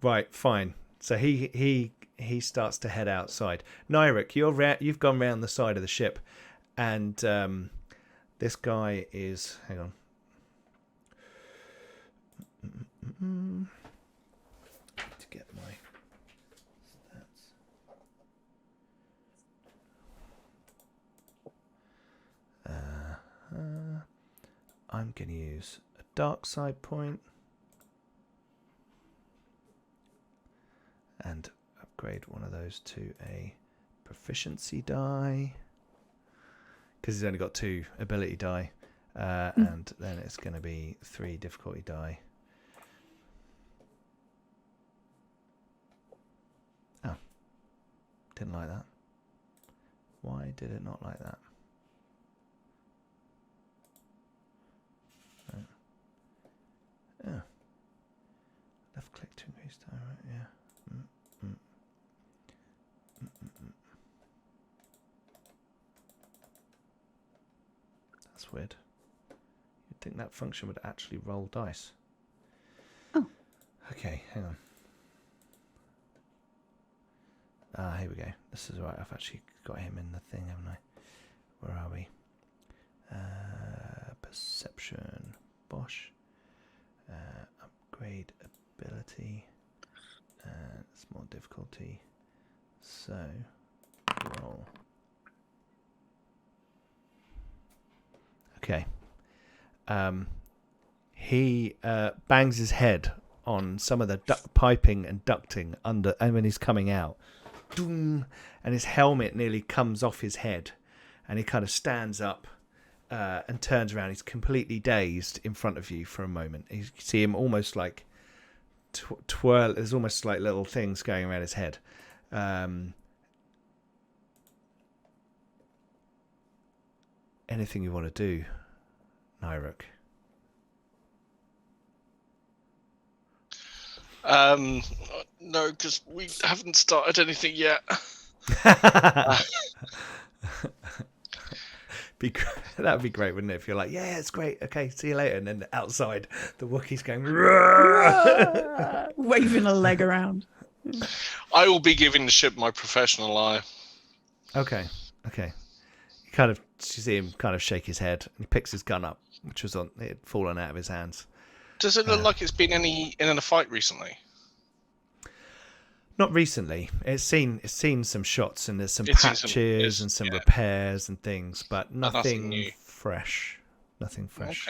right, fine. So he starts to head outside. Nyrek, you've gone round the side of the ship, and this guy is. Hang on. To get my stats. I'm going to use a dark side point and upgrade one of those to a proficiency die, because he's only got 2 ability die, and then it's going to be 3 difficulty die. Oh, didn't like that. Why did it not like that? Yeah. Left click to increase die, right? Yeah. That's weird. You'd think that function would actually roll dice. Oh. Okay, hang on. Here we go. This is right. I've actually got him in the thing, haven't I? Where are we? Perception. Bosh. Upgrade ability. Small difficulty. So, roll. Okay. He bangs his head on some of the piping and ducting under, and when he's coming out, and his helmet nearly comes off his head, and he kind of stands up and turns around. He's completely dazed in front of you for a moment. You see him almost like twirl. There's almost like little things going around his head. Anything you want to do, Nyruk? No, because we haven't started anything yet. That would be great, wouldn't it? If you're like, yeah, it's great. Okay, see you later. And then outside, the Wookiee's going, waving a leg around. I will be giving the ship my professional eye. Okay. You see him kind of shake his head, and he picks his gun up, which it had fallen out of his hands. Does it look like it's been in a fight recently? Not recently. It's seen some shots, and there's some It's seen patches and some yeah. repairs and things, but nothing nothing new. fresh. Nothing fresh.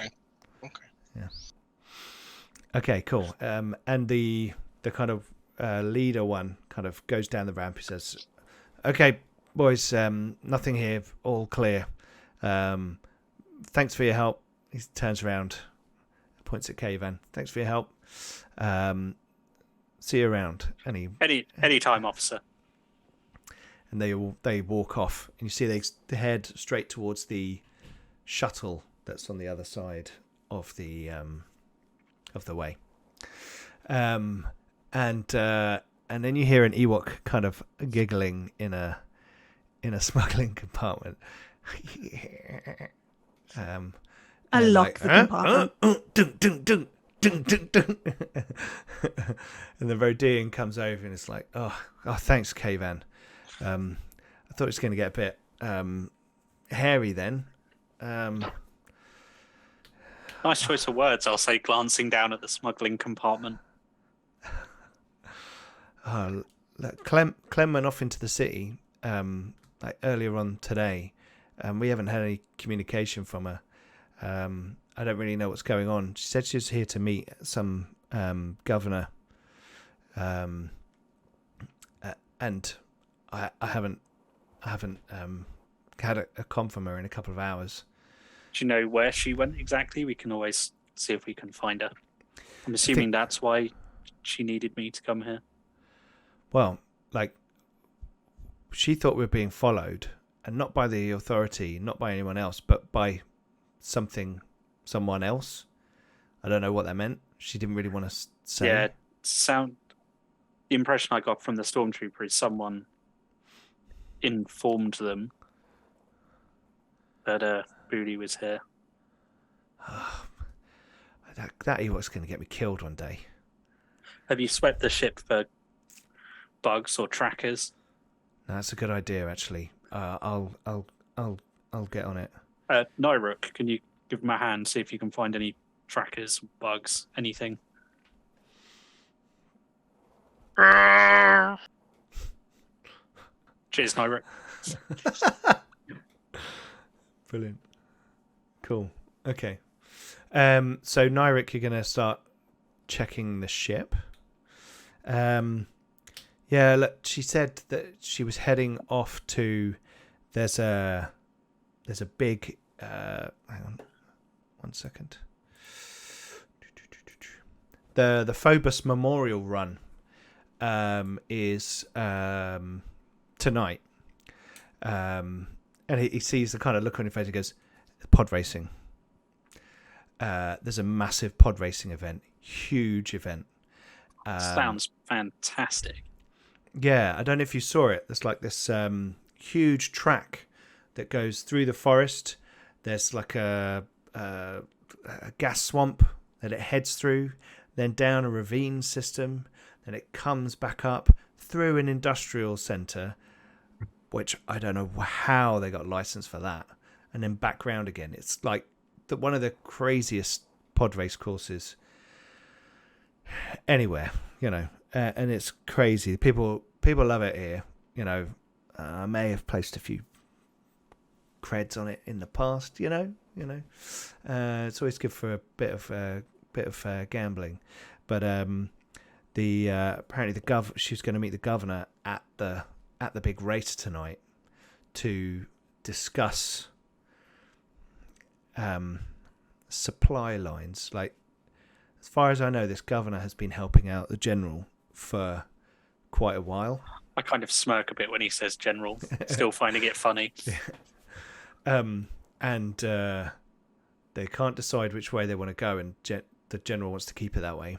Okay. Yeah. Okay, cool. And the kind of leader one kind of goes down the ramp. He says, "Okay, boys, nothing here. All clear. Thanks for your help." He turns around, points at Kavan. "Thanks for your help. See you around." And Any time, officer. and they walk off, and you see they head straight towards the shuttle that's on the other side of the way. And then you hear an Ewok kind of giggling in a smuggling compartment. I lock the compartment. And the Rodian comes over and it's like, oh, thanks, Kavan. I thought it was going to get a bit hairy then. Nice choice of words, I'll say, glancing down at the smuggling compartment. Look, Clem went off into the city like earlier on today. We haven't had any communication from her. I don't really know what's going on. She said she was here to meet some governor, and I haven't had a comm from her in a couple of hours. Do you know where she went exactly? We can always see if we can find her. I'm assuming that's why she needed me to come here. Well, like, she thought we were being followed, and not by the authority, not by anyone else, but by someone else. I don't know what that meant. She didn't really want to say. Yeah, the impression I got from the stormtrooper is someone informed them that Booty was here. That Ewok's going to get me killed one day. Have you swept the ship for bugs or trackers? No, that's a good idea, actually. I'll get on it. Nyruk, can you give him a hand, see if you can find any trackers, bugs, anything? Cheers, Nyruk. Brilliant. Cool. Okay. So Nyruk, you're gonna start checking the ship. Yeah, look, she said that she was heading off to. There's a big. Hang on, 1 second. The Phobos Memorial Run is tonight. And he sees the kind of look on your face and goes, pod racing. There's a massive pod racing event. Huge event. Sounds fantastic. Yeah, I don't know if you saw it. There's like this huge track that goes through the forest. There's like a gas swamp that it heads through, then down a ravine system, then it comes back up through an industrial centre, which I don't know how they got license for that, and then back round again. It's like one of the craziest pod race courses anywhere, you know, and it's crazy. People love it here, you know. I may have placed a few creds on it in the past, you know. It's always good for a bit of gambling, but apparently she was going to meet the governor at the big race tonight to discuss supply lines. Like, as far as I know, this governor has been helping out the general for quite a while. I kind of smirk a bit when he says general, still finding it funny. And they can't decide which way they want to go, and the general wants to keep it that way.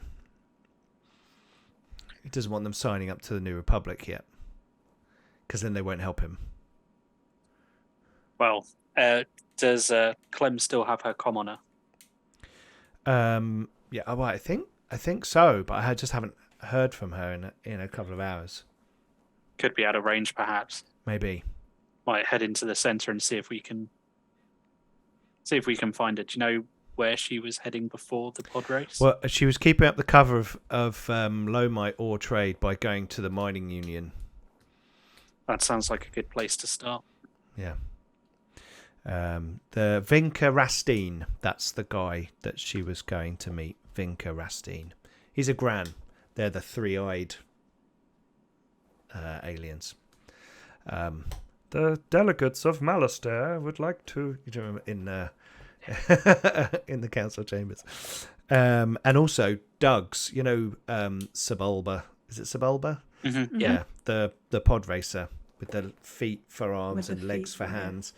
He doesn't want them signing up to the New Republic yet, because then they won't help him. Well, Does Clem still have her comm on her? Yeah, well, I think so, but I just haven't heard from her in a couple of hours. Could be out of range, perhaps. Maybe. Might head into the center and see if we can find her. Do you know where she was heading before the pod race? Well, she was keeping up the cover of Lomite ore trade by going to the mining union. That sounds like a good place to start. Yeah. The Vinka Rastin, that's the guy that she was going to meet. Vinka Rastin. He's a Gran. They're the three-eyed aliens. The delegates of Malastair would like to, you know, in the council chambers, and also Doug's. You know, Sebulba. Is it Sebulba? Mm-hmm. Yeah, the pod racer with the feet for arms and legs for hands.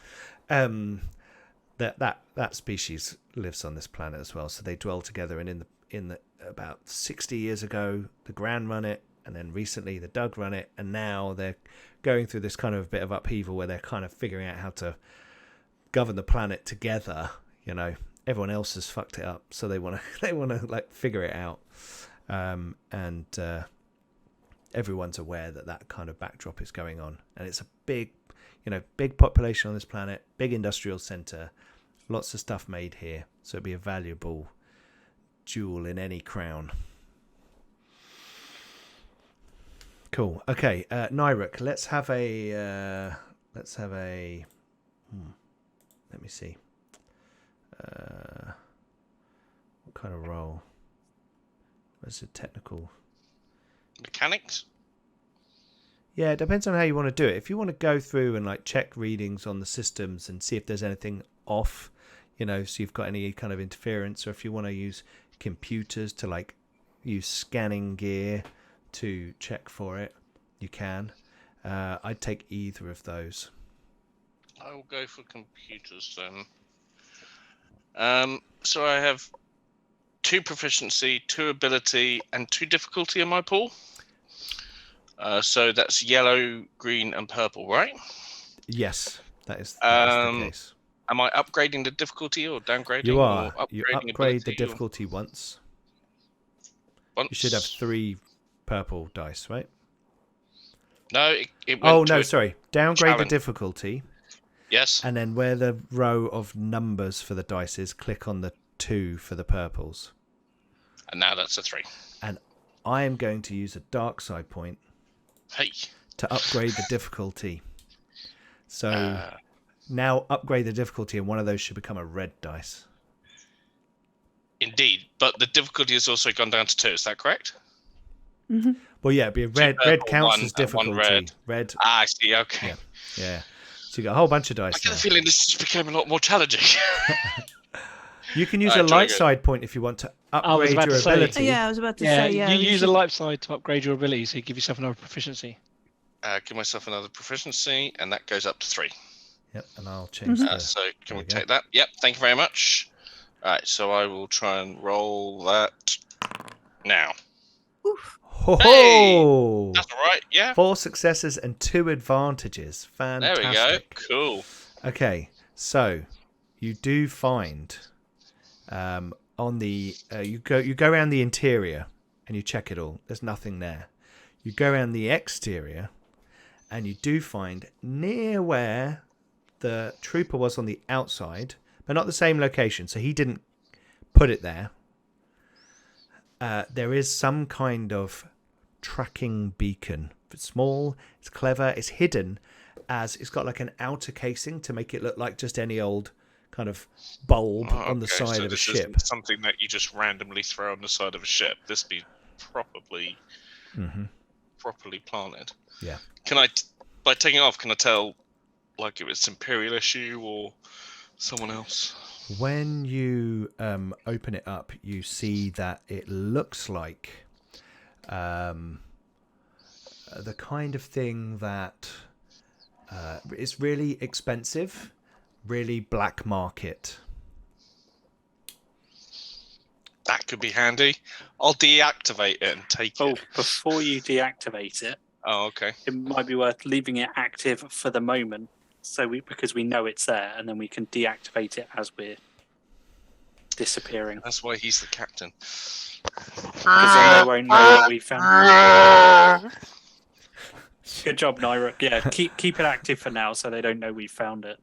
That species lives on this planet as well. So they dwell together, and in the about 60 years ago, the Gran run it, and then recently the Doug run it, and now they're going through this kind of bit of upheaval where they're kind of figuring out how to govern the planet together. You know, everyone else has fucked it up, so they want to like figure it out, and everyone's aware that kind of backdrop is going on, and it's a big population on this planet, big industrial center, lots of stuff made here, so it'd be a valuable jewel in any crown. Cool. Okay, Nyruk, let's have a let me see. What kind of role? What's the technical? Mechanics? Yeah, it depends on how you want to do it. If you want to go through and like check readings on the systems and see if there's anything off, you know, so you've got any kind of interference, or if you want to use computers to like use scanning gear to check for it, you can. I'd take either of those. I will go for computers then. So I have 2 proficiency, 2 ability, and 2 difficulty in my pool. So that's yellow, green, and purple, right? Yes, that is the case. Am I upgrading the difficulty or downgrading? You are. Or You upgrade the difficulty once. Once. You should have 3 purple dice, right? No, it went to sorry. Downgrade challenge. the difficulty. Yes. And then where the row of numbers for the dice is, click on the 2 for the purples. And now that's a 3. And I am going to use a dark side point Hey. to upgrade the difficulty. So now upgrade the difficulty, and one of those should become a red dice. Indeed, but the difficulty has also gone down to 2. Is that correct? Mm-hmm. Well, yeah, it'd be a red. Two Red purple, counts one- as and one difficulty. red. I see. Okay. Yeah. So you got a whole bunch of I dice get now. the feeling this just became a lot more challenging. You can use Alright, a jolly light good. side point if you want to I was upgrade about your to say. ability. Yeah, I was about to Yeah, say. Yeah, you we use a should- light side to upgrade your ability, so you give yourself another proficiency. Give myself another proficiency, and that goes up to 3. Yep, and I'll change the... So can there we we go. take that? Yep, thank you very much. Alright, so I will try and roll that now. Oof. Ho-ho! That's alright, yeah. 4 successes and 2 advantages. There Fantastic. we go. Cool. Okay, so you do find on the you go around the interior and you check it all. There's nothing there. You go around the exterior and you do find near where the trooper was on the outside, but not the same location. So he didn't put it there. There is some kind of tracking beacon. It's small, it's clever, it's hidden, as it's got like an outer casing to make it look like just any old kind of bulb on the Okay, side so of a this ship. isn't something that you just randomly throw on the side of a ship. This be properly planted. Yeah. Can I, by taking it off, can I tell, like, if it's Imperial issue or someone else? When you open it up, you see that it looks like the kind of thing that is really expensive, really black market. That could be handy. I'll deactivate it and take Oh, it. before you deactivate it, Oh, okay. it might be worth leaving it active for the moment because we know it's there, and then we can deactivate it as we're disappearing. That's why he's the captain. Because then they won't know that we found. Good job, Naira. Yeah, keep it active for now, so they don't know we found it.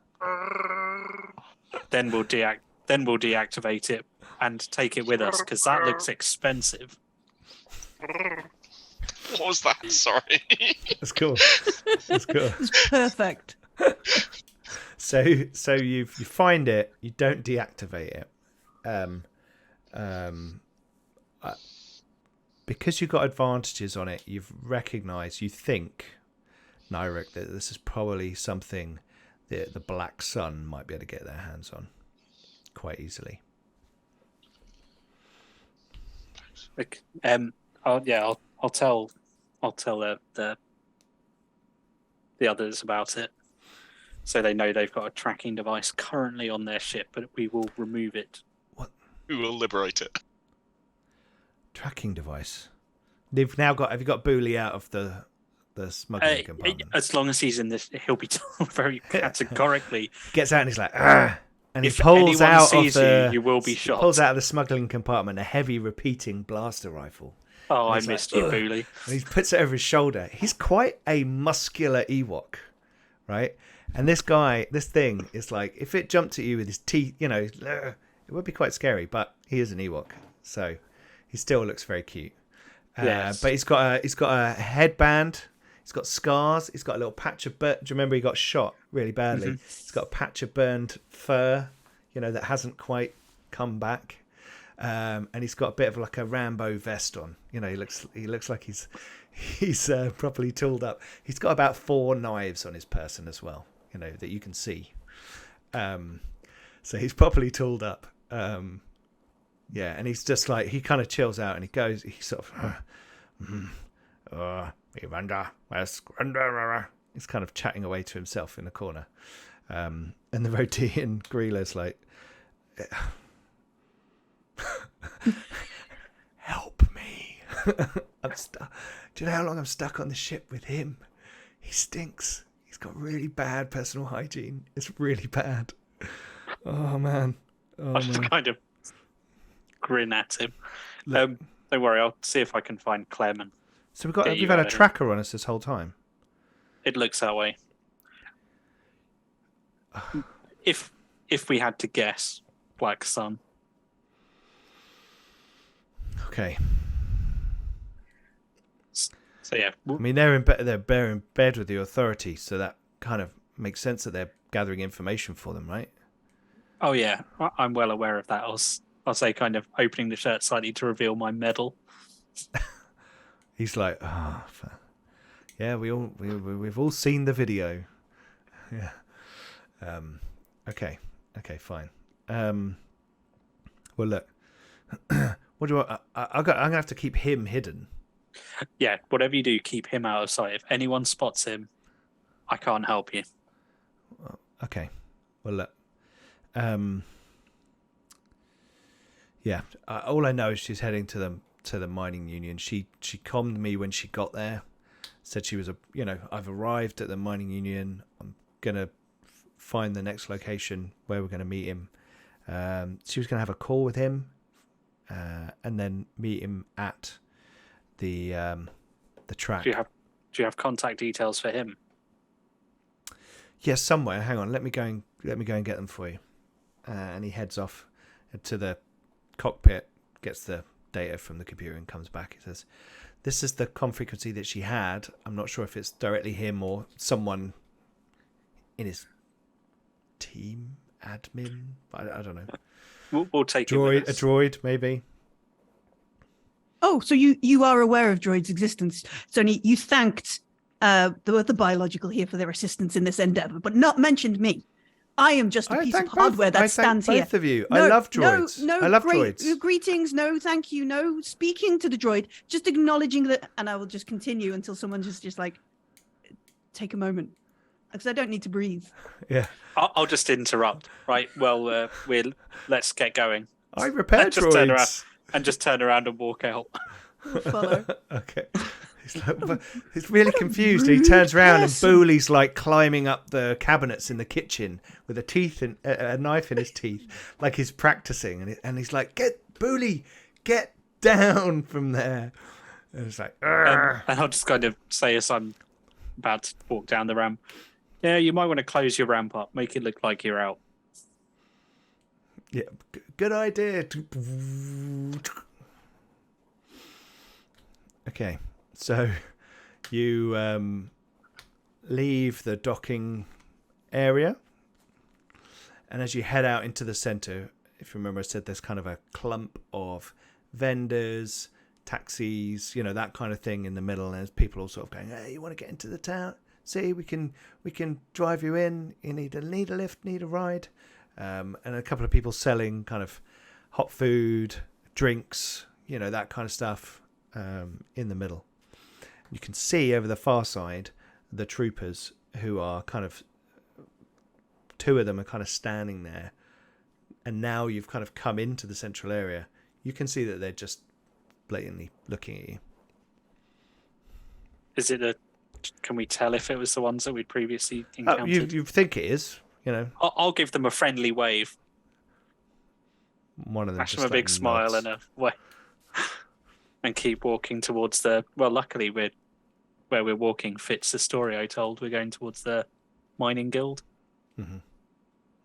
Then we'll deactivate it and take it with us, because that looks expensive. What was that? Sorry. That's cool. That's cool. It's perfect. So you find it, you don't deactivate it. Because you've got advantages on it, you've recognised, you think, Nyrek, that this is probably something that the Black Sun might be able to get their hands on quite easily. I'll tell the others about it, so they know they've got a tracking device currently on their ship, but we will remove it. What? We will liberate it. Tracking device. They've now got. Have you got Booley out of the smuggling compartment? As long as he's in this, he'll be told very categorically. Gets out and he's like, ah. And he If pulls anyone out sees of the. you will be shot. Pulls out of the smuggling compartment a heavy repeating blaster rifle. Oh, I He's like, missed you, "Ugh." Booley. And he puts it over his shoulder. He's quite a muscular Ewok, right? And this thing is like, if it jumped at you with his teeth, it would be quite scary. But he is an Ewok, so he still looks very cute. Yes. But he's got a headband. He's got scars. He's got a little patch of burn. Do you remember he got shot really badly? Mm-hmm. He's got a patch of burned fur, that hasn't quite come back. And he's got a bit of like a Rambo vest on. He looks like he's properly tooled up. He's got about 4 knives on his person as well, that you can see. So he's properly tooled up. Yeah, and he's just like, he kind of chills out and he sort of, he's kind of chatting away to himself in the corner. And the Rodian Gorilla's like, help me. I'm stuck. Do you know how long I'm stuck on the ship with him? He stinks. He's got really bad personal hygiene. It's really bad. Oh man. I'll just kind of grin at him. Don't worry, I'll see if I can find Clem. And So we've had a tracker on us this whole time. it looks that way. If we had to guess, Black Sun. Okay. So yeah, I mean, they're in bed with the authority, so that kind of makes sense that they're gathering information for them, right? oh yeah, I'm well aware of that. I'll say, kind of opening the shirt slightly to reveal my medal. He's like, yeah, we've all seen the video. Yeah. Okay, fine. Well, look, what do I'm gonna have to keep him hidden. Yeah, whatever you do, keep him out of sight. If anyone spots him, I can't help you. Okay. Well, look. Yeah. All I know is she's heading to the mining union. She calmed me when she got there. Said she was I've arrived at the mining union. I'm gonna find the next location where we're gonna meet him. She was gonna have a call with him, and then meet him at the track. Do you have contact details for him? Yes, somewhere. Hang on. Let me go and get them for you. And he heads off to the cockpit, gets the data from the computer, and comes back. He says, "This is the comm frequency that she had. I'm not sure if it's directly him or someone in his team, admin. I don't know. We'll take Droid, it with a us. droid, maybe." Oh, so you are aware of Droid's existence. So you thanked the biological here for their assistance in this endeavor, but not mentioned me. I am just a piece of hardware that stands here. Both of you. I love droids. No, I love great, droids. Greetings, no, thank you, no. Speaking to the droid, just acknowledging that, and I will just continue until someone just like take a moment, because I don't need to breathe. Yeah. I'll just interrupt. Right. Well, let's get going. I repair Just turn around droids. and walk out. We'll follow. Okay. He's really confused. And he turns around and Booley's like climbing up the cabinets in the kitchen with a knife in his teeth, like he's practicing. And he's like, Booley, get down from there. And it's like, and I'll just kind of say as I'm about to walk down the ramp, yeah, you might want to close your ramp up, make it look like you're out. Yeah, good idea. Okay, so you leave the docking area, and as you head out into the center, if you remember, I said there's kind of a clump of vendors, taxis, that kind of thing in the middle, and there's people all sort of going, "Hey, you want to get into the town? See, we can drive you in. You need a lift, need a ride." And a couple of people selling kind of hot food, drinks, that kind of stuff in the middle. You can see over the far side the troopers who are kind of, two of them are kind of standing there. And now you've kind of come into the central area. You can see that they're just blatantly looking at you. Is it can we tell if it was the ones that we'd previously encountered? You think it is, I'll give them a friendly wave. One of them Flash just them a big like smile nods. and a way, and keep walking towards luckily where we're walking fits the story I told. We're going towards the mining guild. Mm-hmm.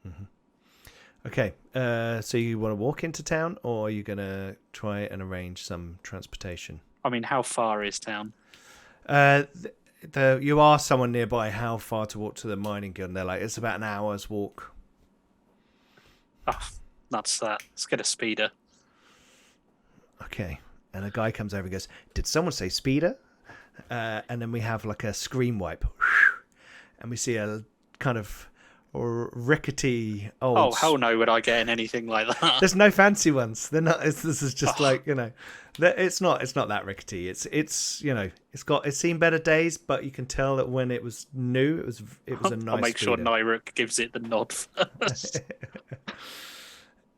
Mm-hmm. Okay, so you want to walk into town, or are you going to try and arrange some transportation? I mean, how far is town? You are someone nearby. How far to walk to the mining guild? And they're like, it's about an hour's walk. Oh, that's that. Let's get a speeder. Okay, and a guy comes over and goes, "Did someone say speeder?" And then we have like a screen wipe, and we see a kind of rickety old. Oh hell no! Would I get in anything like that? There's no fancy ones. They're not. This is just like It's not that rickety. It's seen better days, but you can tell that when it was new, it was a nice. I'll make sure speeder. Nyruk gives it the nod first.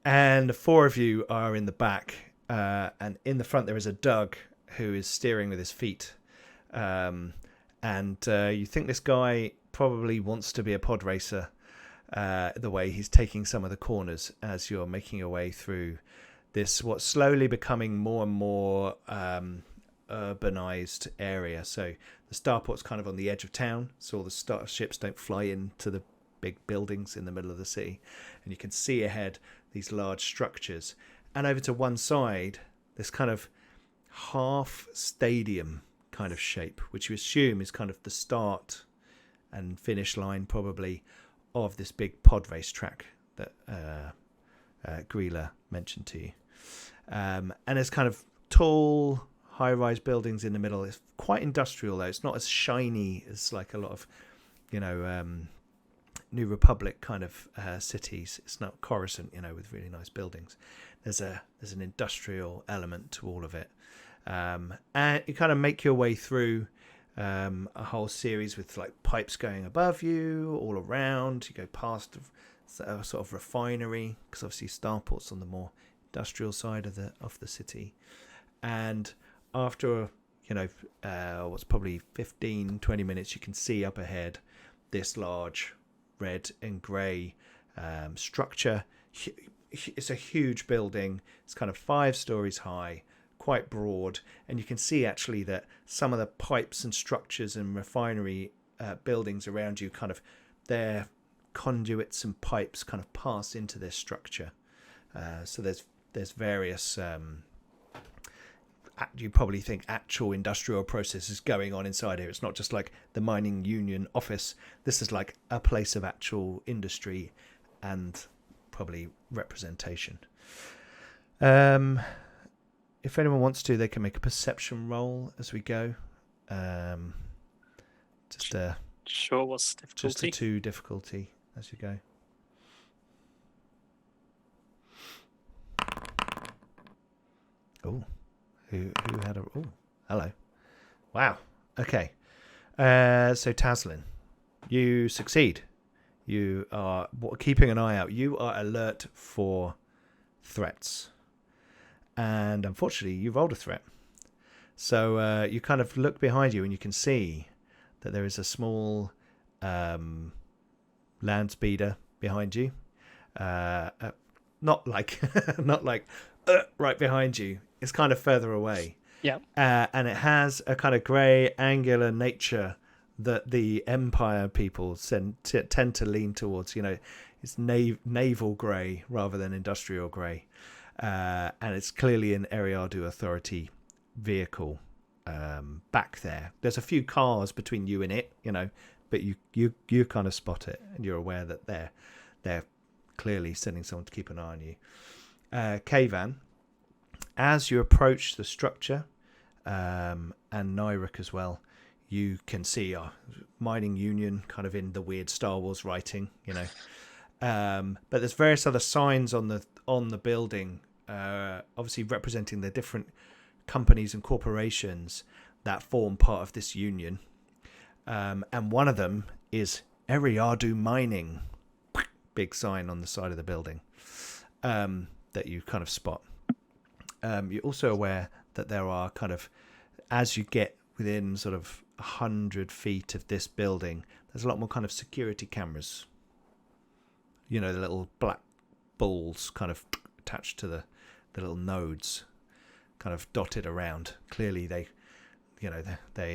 And the four of you are in the back, and in the front there is a Doug who is steering with his feet, and you think this guy probably wants to be a pod racer. The way he's taking some of the corners as you're making your way through this, what's slowly becoming more and more urbanized area. So the starport's kind of on the edge of town, so all the starships don't fly into the big buildings in the middle of the city. And you can see ahead these large structures. And over to one side, this kind of half stadium kind of shape, which you assume is kind of the start and finish line probably of this big pod race track that Greela mentioned to you. And there's kind of tall, high-rise buildings in the middle. It's quite industrial, though. It's not as shiny as like a lot of, New Republic kind of cities. It's not Coruscant, with really nice buildings. There's an industrial element to all of it. And you kind of make your way through a whole series with like pipes going above you, all around. You go past a sort of refinery, because obviously Starport's on the more industrial side of the city. And after what's probably 15-20 minutes, you can see up ahead this large red and grey structure. It's a huge building. It's kind of 5 stories high, quite broad, and you can see actually that some of the pipes and structures and refinery buildings around you, kind of their conduits and pipes kind of pass into this structure. So there's various you probably think actual industrial processes going on inside here. It's not just like the mining union office. This is like a place of actual industry and probably representation. If anyone wants to, they can make a perception roll as we go. Sure, what's difficulty? Just a 2 difficulty as you go. Oh, who had a? Oh, hello. Wow. Okay. So Taslin, you succeed. You are keeping an eye out. You are alert for threats. And unfortunately, you rolled a threat. So you kind of look behind you and you can see that there is a small land speeder behind you. Not like not like right behind you. It's kind of further away. Yeah. And it has a kind of grey, angular nature that the Empire people tend to lean towards. It's naval grey rather than industrial grey. And it's clearly an Eriadu Authority vehicle back there. There's a few cars between you and it, but you kind of spot it, and you're aware that they're clearly sending someone to keep an eye on you. Kavan, as you approach the structure, and Nyruk as well, you can see a mining union kind of in the weird Star Wars writing, but there's various other signs on the building, obviously representing the different companies and corporations that form part of this union. And one of them is Eriadu Mining. Big sign on the side of the building that you kind of spot. You're also aware that there are kind of, as you get within sort of 100 feet of this building, there's a lot more kind of security cameras. The little black balls kind of attached to the little nodes, kind of dotted around. Clearly, they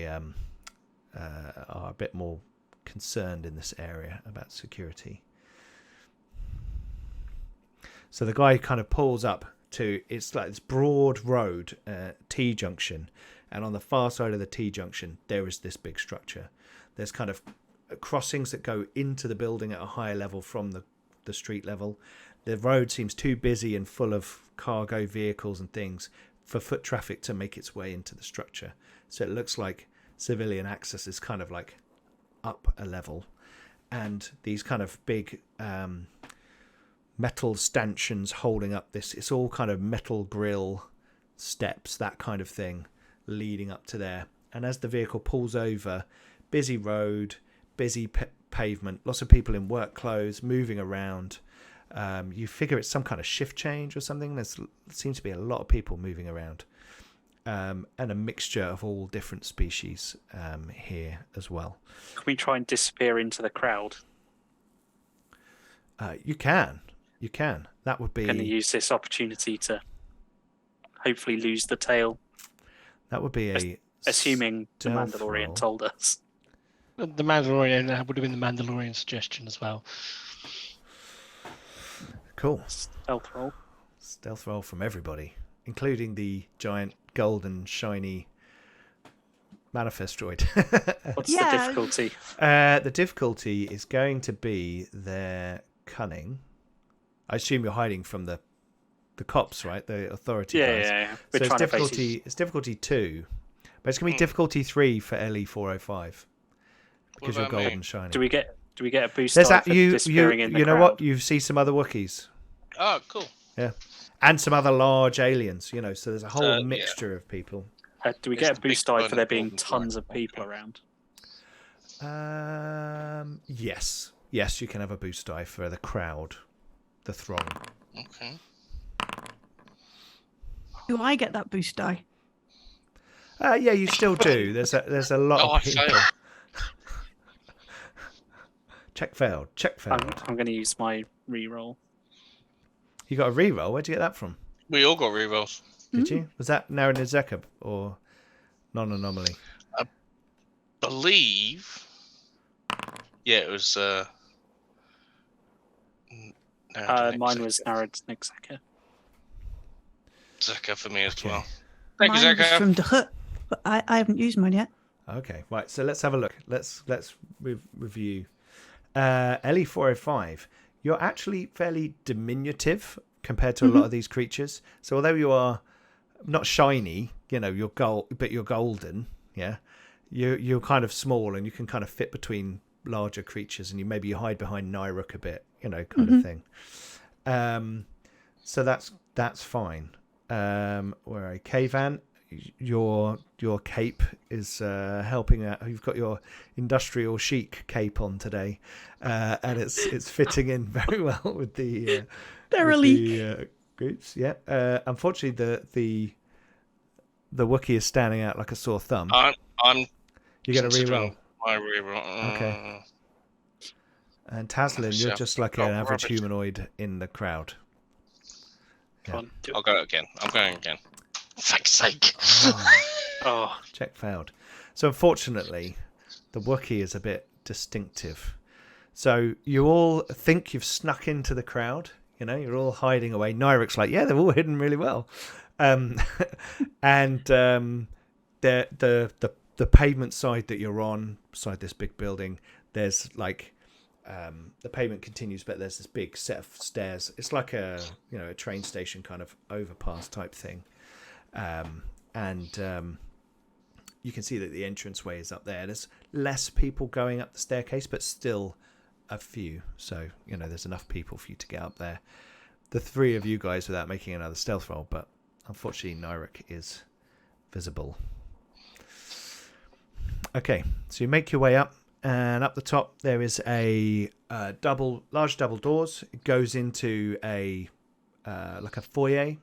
are a bit more concerned in this area about security. So the guy kind of pulls up to, it's like this broad road, T-junction, and on the far side of the T-junction there is this big structure. There's kind of crossings that go into the building at a higher level from the street level. The road seems too busy and full of cargo vehicles and things for foot traffic to make its way into the structure. So it looks like civilian access is kind of like up a level, and these kind of big metal stanchions holding up this, it's all kind of metal grill steps, that kind of thing, leading up to there. And as the vehicle pulls over, busy road, busy pavement, lots of people in work clothes moving around. You figure it's some kind of shift change or something. There seems to be a lot of people moving around, and a mixture of all different species here as well. Can we try and disappear into the crowd? You can. That would be. Can you use this opportunity to hopefully lose the tail? That would be assuming the stealth Mandalorian roll. told us. The Mandalorian would have been the Mandalorian suggestion as well. Cool. Stealth Stealth roll. roll from everybody, including the giant golden shiny manifest droid. What's the difficulty? The difficulty is going to be their cunning. I assume you're hiding from the cops, right? The authority guys. Yeah. So it's difficulty 2, but it's gonna be difficulty 3 for LE405 because you're golden shiny. Do we get a boost? There's die that for disappearing in the you know crowd? what? You see some other Wookiees. Oh, cool. Yeah, and some other large aliens. So there's a whole mixture of people. Do we It's get a the big boost die for there burning being golden tons flag. of people around? Yes, you can have a boost die for the crowd, the throng. Okay. Do I get that boost die? Yeah, you still do. There's a lot Oh, of I people. failed. Check failed. I'm going to use my reroll. You got a reroll. Where'd you get that from? We all got rerolls. Did you? Was that Naren Zekub or non-anomaly? Believe. Yeah, it was. Mine was Narad Nixaka. Zeka for me as Okay. well. Thank you, Mine was Zeka. from the Hut, but I haven't used mine yet. Okay, right. So let's have a look. Let's review. LE405. You're actually fairly diminutive compared to a lot of these creatures. So although you are not shiny, you're but you're golden. Yeah, you're kind of small and you can kind of fit between larger creatures, and you hide behind Nyruk a bit, kind of thing. So that's fine. Where Kavan, your cape is helping out. You've got your industrial chic cape on today, and it's fitting in very well with the Thoroughly. groups. Yeah. Unfortunately, the Wookiee is standing out like a sore thumb. I'm You're going to considering reroll. my reroll. Okay. And Taslin, you're just like an average humanoid in the crowd. Come on, do it. I'll go again. I'm going again. For fuck's sake. Oh, Check failed. So unfortunately, the Wookiee is a bit distinctive. So you all think you've snuck into the crowd. You know, you're all hiding away. Nyric's like, yeah, they're all hidden really well. And the pavement side that you're on, beside this big building, there's like the pavement continues, but there's this big set of stairs. It's like a train station kind of overpass type thing. You can see that the entranceway is up there. There's less people going up the staircase, but still a few. So, there's enough people for you to get up there. The three of you guys without making another stealth roll, but unfortunately, Nyric is visible. Okay, so you make your way up, and up the top there is a large double doors. It goes into a like a foyer.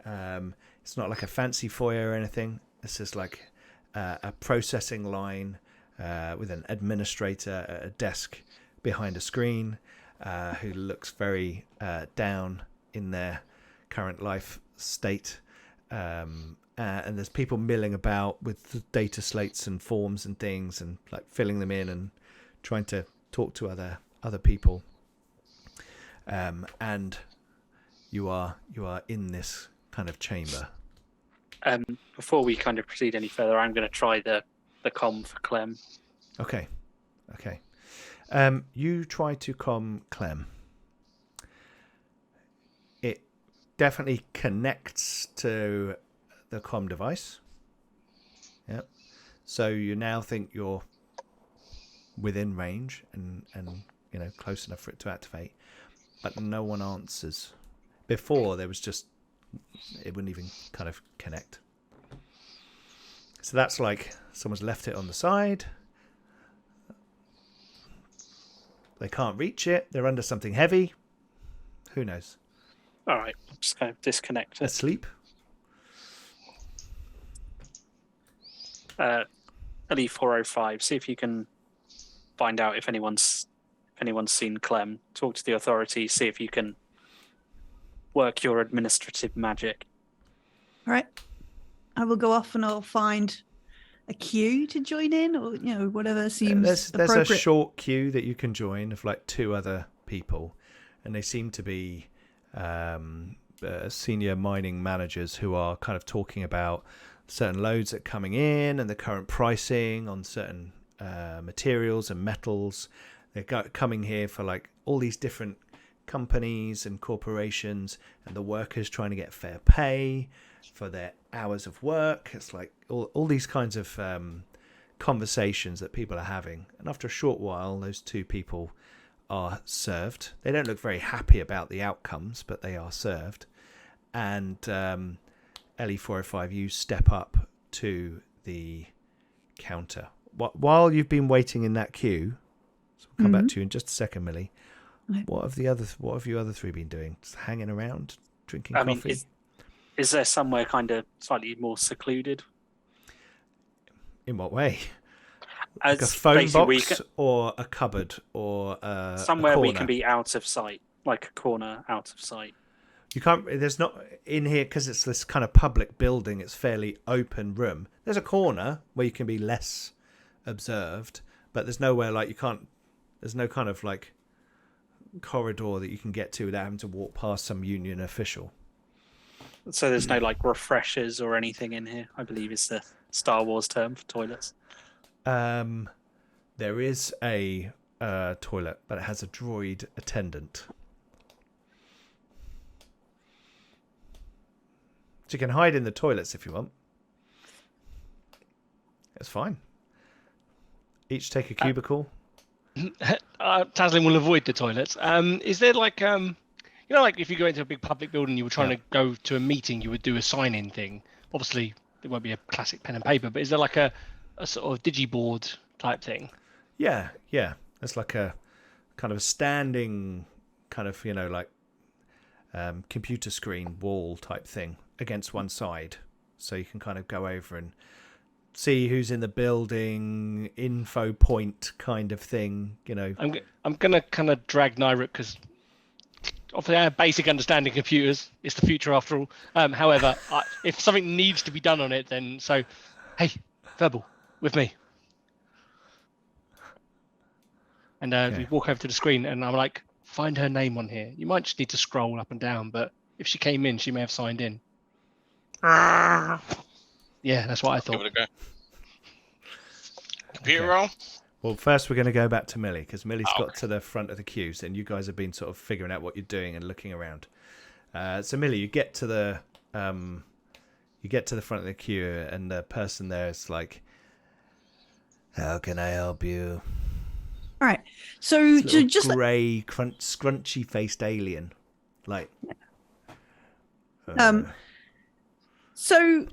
It's not like a fancy foyer or anything. It's just like a processing line with an administrator at a desk behind a screen who looks very down in their current life state. And there's people milling about with data slates and forms and things and like filling them in and trying to talk to other people. And you are in this kind of chamber. Before we kind of proceed any further, I'm going to try the comm for Clem. Okay. You try to comm Clem. It definitely connects to the comm device. Yep. So you now think you're within range and close enough for it to activate, but no one answers. Before there was just it wouldn't even kind of connect. So that's like someone's left it on the side. They can't reach it. They're under something heavy. Who knows? All right, I'm just going to disconnect it. Asleep. LE405. See if you can find out if anyone's seen Clem. Talk to the authorities. See if you can work your administrative magic. All right. I will go off and I'll find a queue to join in, or whatever seems there's appropriate. a short queue that you can join of like two other people, and they seem to be senior mining managers who are kind of talking about certain loads that are coming in and the current pricing on certain materials and metals. They're coming here for like all these different companies and corporations, and the workers trying to get fair pay for their hours of work. It's like all these kinds of conversations that people are having, and after a short while those two people are served. They don't look very happy about the outcomes, but they are served. And LE405, you step up to the counter while you've been waiting in that queue. So we'll come back to you in just a second, Millie. Okay. What have you other three been doing? Just hanging around, drinking coffee? Is there somewhere kind of slightly more secluded? In what way? As Like a phone basically box or a cupboard or somewhere a we corner? can be out of sight, like a corner out of sight. You can't. There's not in here because it's this kind of public building. It's fairly open room. There's a corner where you can be less observed, but there's nowhere like you can't. There's no kind of like corridor that you can get to without having to walk past some union official. So there's no like refreshers or anything in here, I believe is the Star Wars term for toilets. There is a toilet, but it has a droid attendant. So you can hide in the toilets if you want. It's fine. Each take a cubicle. Taslin will avoid the toilets. Is there like like if you go into a big public building, you were trying to go to a meeting, you would do a sign-in thing. Obviously, it won't be a classic pen and paper, but is there like a sort of digiboard type thing? Yeah. It's like a kind of a standing kind of, computer screen wall type thing against one side. so you can kind of go over and see who's in the building, info point kind of thing. You know, I'm gonna kind of drag Nyruk because obviously I have basic understanding of computers. It's the future after all. However, if something needs to be done on it, then hey, Verbal, with me. And we walk over to the screen, and I'm like, find her name on here. You might just need to scroll up and down, but if she came in, she may have signed in. Yeah, that's what I thought. Give it a go. Computer roll? Well, first we're going to go back to Millie, because Millie's got to the front of the queues, and you guys have been sort of figuring out what you're doing and looking around. So Millie, you get to the front of the queue, and the person there is like, "How can I help you?" All right. So just grey, scrunchy-faced alien, like. So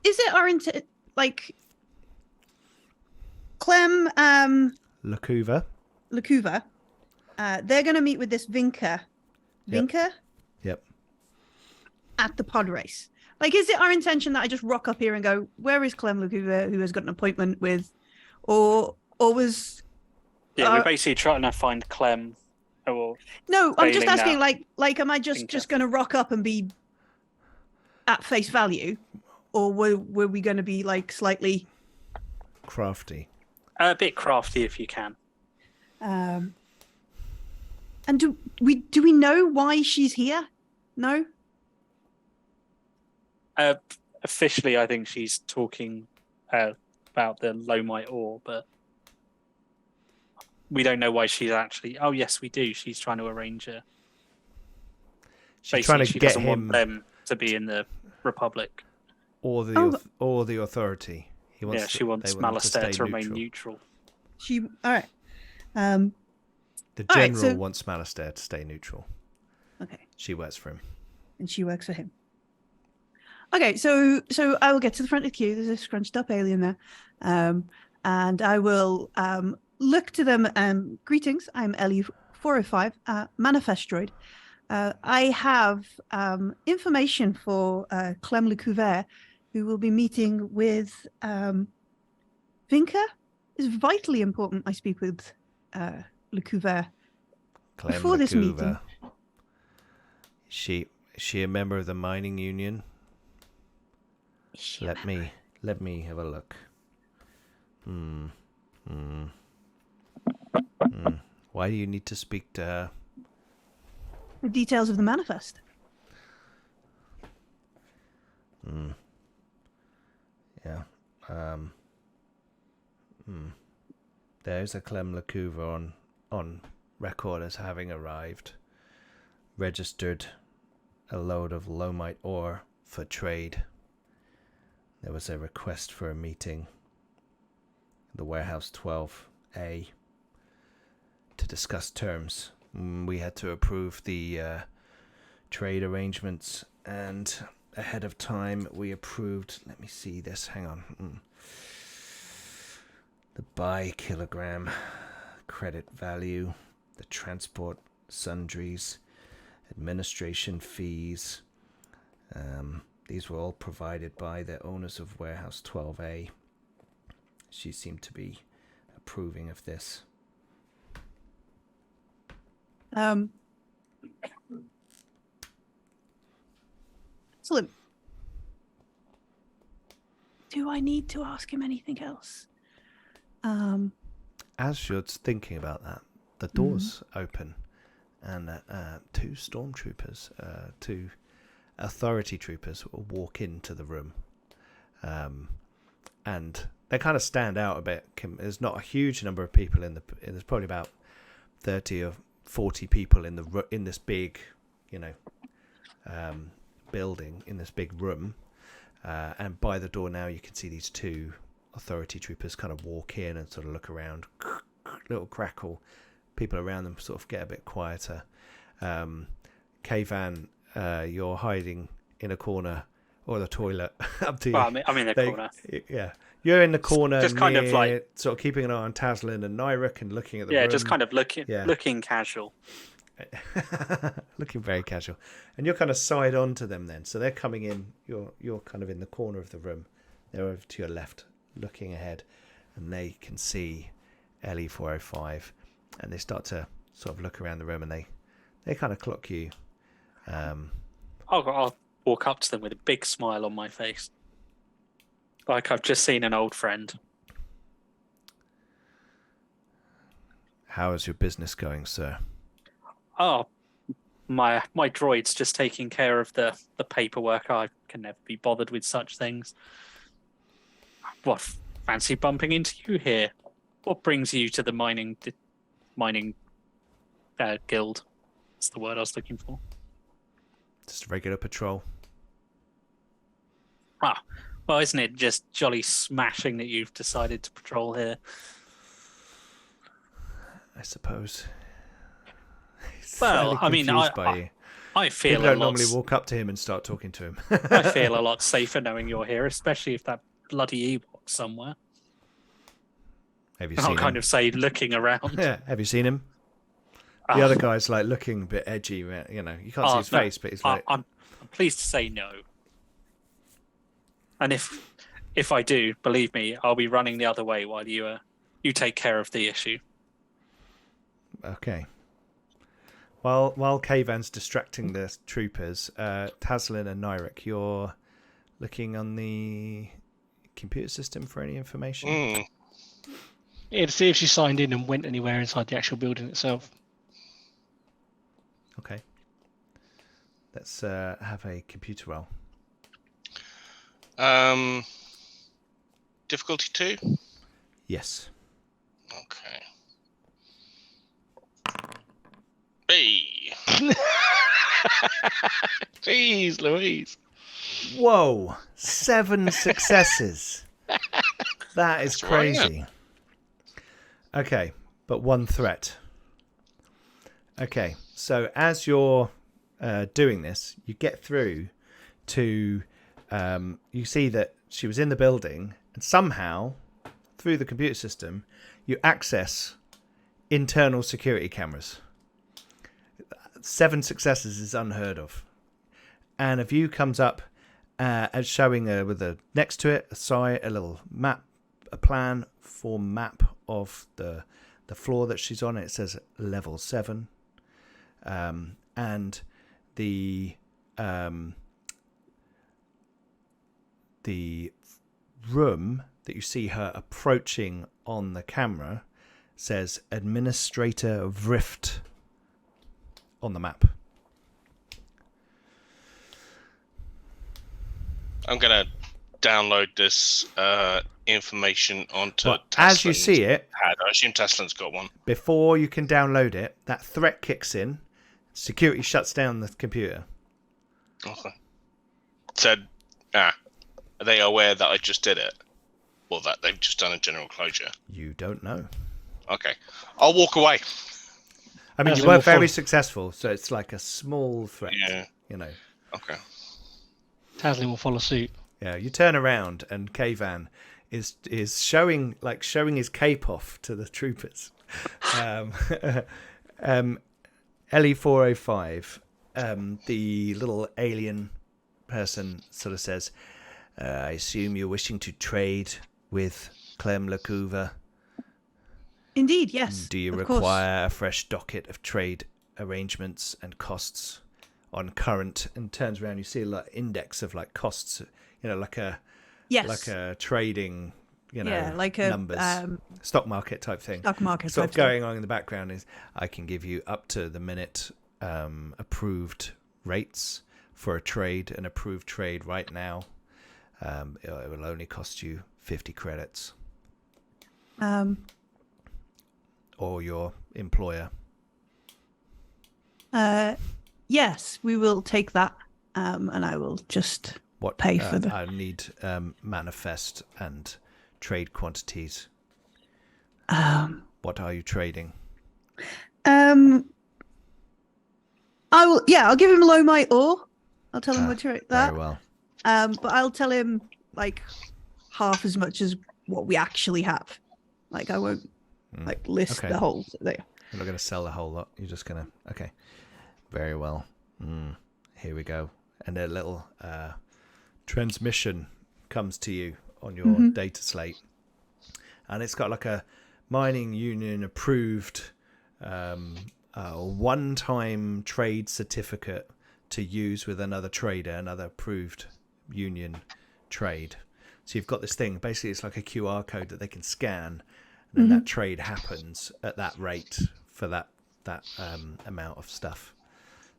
is it our intent, like Clem Lacuva? They're going to meet with this Vinka. Yep. At the pod race. Like, is it our intention that I just rock up here and go, where is Clem Lacuva, who has got an appointment with, or was? Yeah, we're basically trying to find Clem. Or no, I'm just asking. that Like, am I just going to rock up and be at face value, or were we going to be like slightly crafty? A bit crafty if you can. And do we know why she's here? No. Officially, I think she's talking about the Lomite ore, but we don't know why she's actually. Oh, yes, we do. She's trying to arrange a. She's trying to she get doesn't him want them to be in the Republic or the authority. She wants Malastair to remain neutral. All right. The general wants Malastair to stay neutral. Okay. She works for him. And she works for him. Okay, so I will get to the front of the queue. There's a scrunched up alien there. And I will look to them. Greetings, I'm LE405, Manifest Droid. I have information for Clem Lecouvert, who will be meeting with Vinka. It's vitally important I speak with Lecouvert before this meeting. Is she a member of the mining union? Let me have a look. Why do you need to speak to her? The details of the manifest. Yeah. There's a Clem Lecouvert on record as having arrived, registered a load of Lomite ore for trade. There was a request for a meeting in the warehouse 12A to discuss terms. We had to approve the trade arrangements, and ahead of time we approved, let me see this, hang on, the by kilogram credit value, the transport sundries, administration fees. These were all provided by the owners of warehouse 12A. She seemed to be approving of this. Excellent. Do I need to ask him anything else? As you're thinking about that, the doors open, and two stormtroopers, two authority troopers walk into the room, and they kind of stand out a bit. There's not a huge number of people there's probably about 30 or 40 people in this big, building, in this big room, and by the door now you can see these two authority troopers kind of walk in and sort of look around, little crackle. People around them sort of get a bit quieter. Kayvan, you're hiding in a corner or the toilet. Up to you. Well, I'm in the corner. Yeah, you're in the corner, just kind of like sort of keeping an eye on Taslin and Nyruk and looking at the room. Yeah, just kind of looking casual. Looking very casual. And you're kind of side on to them then. So they're coming in. You're kind of in the corner of the room. They're over to your left, looking ahead. And they can see LE405. And they start to sort of look around the room and they kind of clock you. I'll walk up to them with a big smile on my face. Like I've just seen an old friend. How is your business going, sir? Oh, my droid's just taking care of the paperwork. I can never be bothered with such things. What, fancy bumping into you here? What brings you to the mining guild? That's the word I was looking for. Just a regular patrol. Ah, well, isn't it just jolly smashing that you've decided to patrol here? I suppose. He's Well, slightly I mean, confused by you. I feel People a don't lot. normally walk up to him and start talking to him. I feel a lot safer knowing you're here, especially if that bloody Ewok's somewhere. Have you I'll seen kind him? of say, looking around. Yeah. Have you seen him? Ah, The other guy's like looking a bit edgy. You know, you can't see his no, face, but he's like, I'm pleased to say no. And if I do, believe me, I'll be running the other way while you take care of the issue. okay. While Kavan's distracting the troopers, Taslin and Nyrek, you're looking on the computer system for any information. Yeah, to see if she signed in and went anywhere inside the actual building itself. Okay. Let's have a computer roll. Difficulty 2? Yes. Okay. Hey. Jeez Louise. Whoa! 7 successes. That is That's right, yeah. crazy. Okay, but 1 threat. Okay, so as you're doing this, you get through to... you see that she was in the building, and somehow, through the computer system, you access internal security cameras. 7 successes is unheard of. And a view comes up as showing with a next to it a little map, a plan for map of the floor that she's on. It says level 7, and the room that you see her approaching on the camera says Administrator of Rift on the map. I'm going to download this information onto But as you Taslin's see it, pad. I assume Taslin's got one. before you can download it, that threat kicks in. Security shuts down the computer. Okay. So, are they aware that I just did it? Or that they've just done a general closure? You don't know. Okay. I'll walk away. I mean, As you in were the very phone. successful, so it's like a small threat. Yeah. You know. Okay. Taslin will follow suit. Yeah. You turn around and Kavan is showing his cape off to the troopers. LE405, the little alien person sort of says, I assume you're wishing to trade with Clem Lacuva. Indeed, yes. Do you of course. require a fresh docket of trade arrangements and costs on current? And turns around, you see a like index of like costs, like a Yes. like a trading, yeah, like a numbers, stock market type thing. stock market Sort type of going on in the background is I can give you up to the minute approved rates for a trade, an approved trade right now. It will only cost you 50 credits. Or your employer. Yes, we will take that, and I will just What pay for the. I need manifest and trade quantities. What are you trading? I will. Yeah, I'll give him Lomite ore. I'll tell him what to that. Very well. But I'll tell him like half as much as what we actually have. Like I won't like list Okay. the whole thing. You're not going to sell the whole lot. You're just going to... Okay. Very well. Here we go. And a little transmission comes to you on your data slate. And it's got like a mining union approved one-time trade certificate to use with another trader, another approved union trade. So you've got this thing. Basically, it's like a QR code that they can scan, and then that trade happens at that rate for that amount of stuff.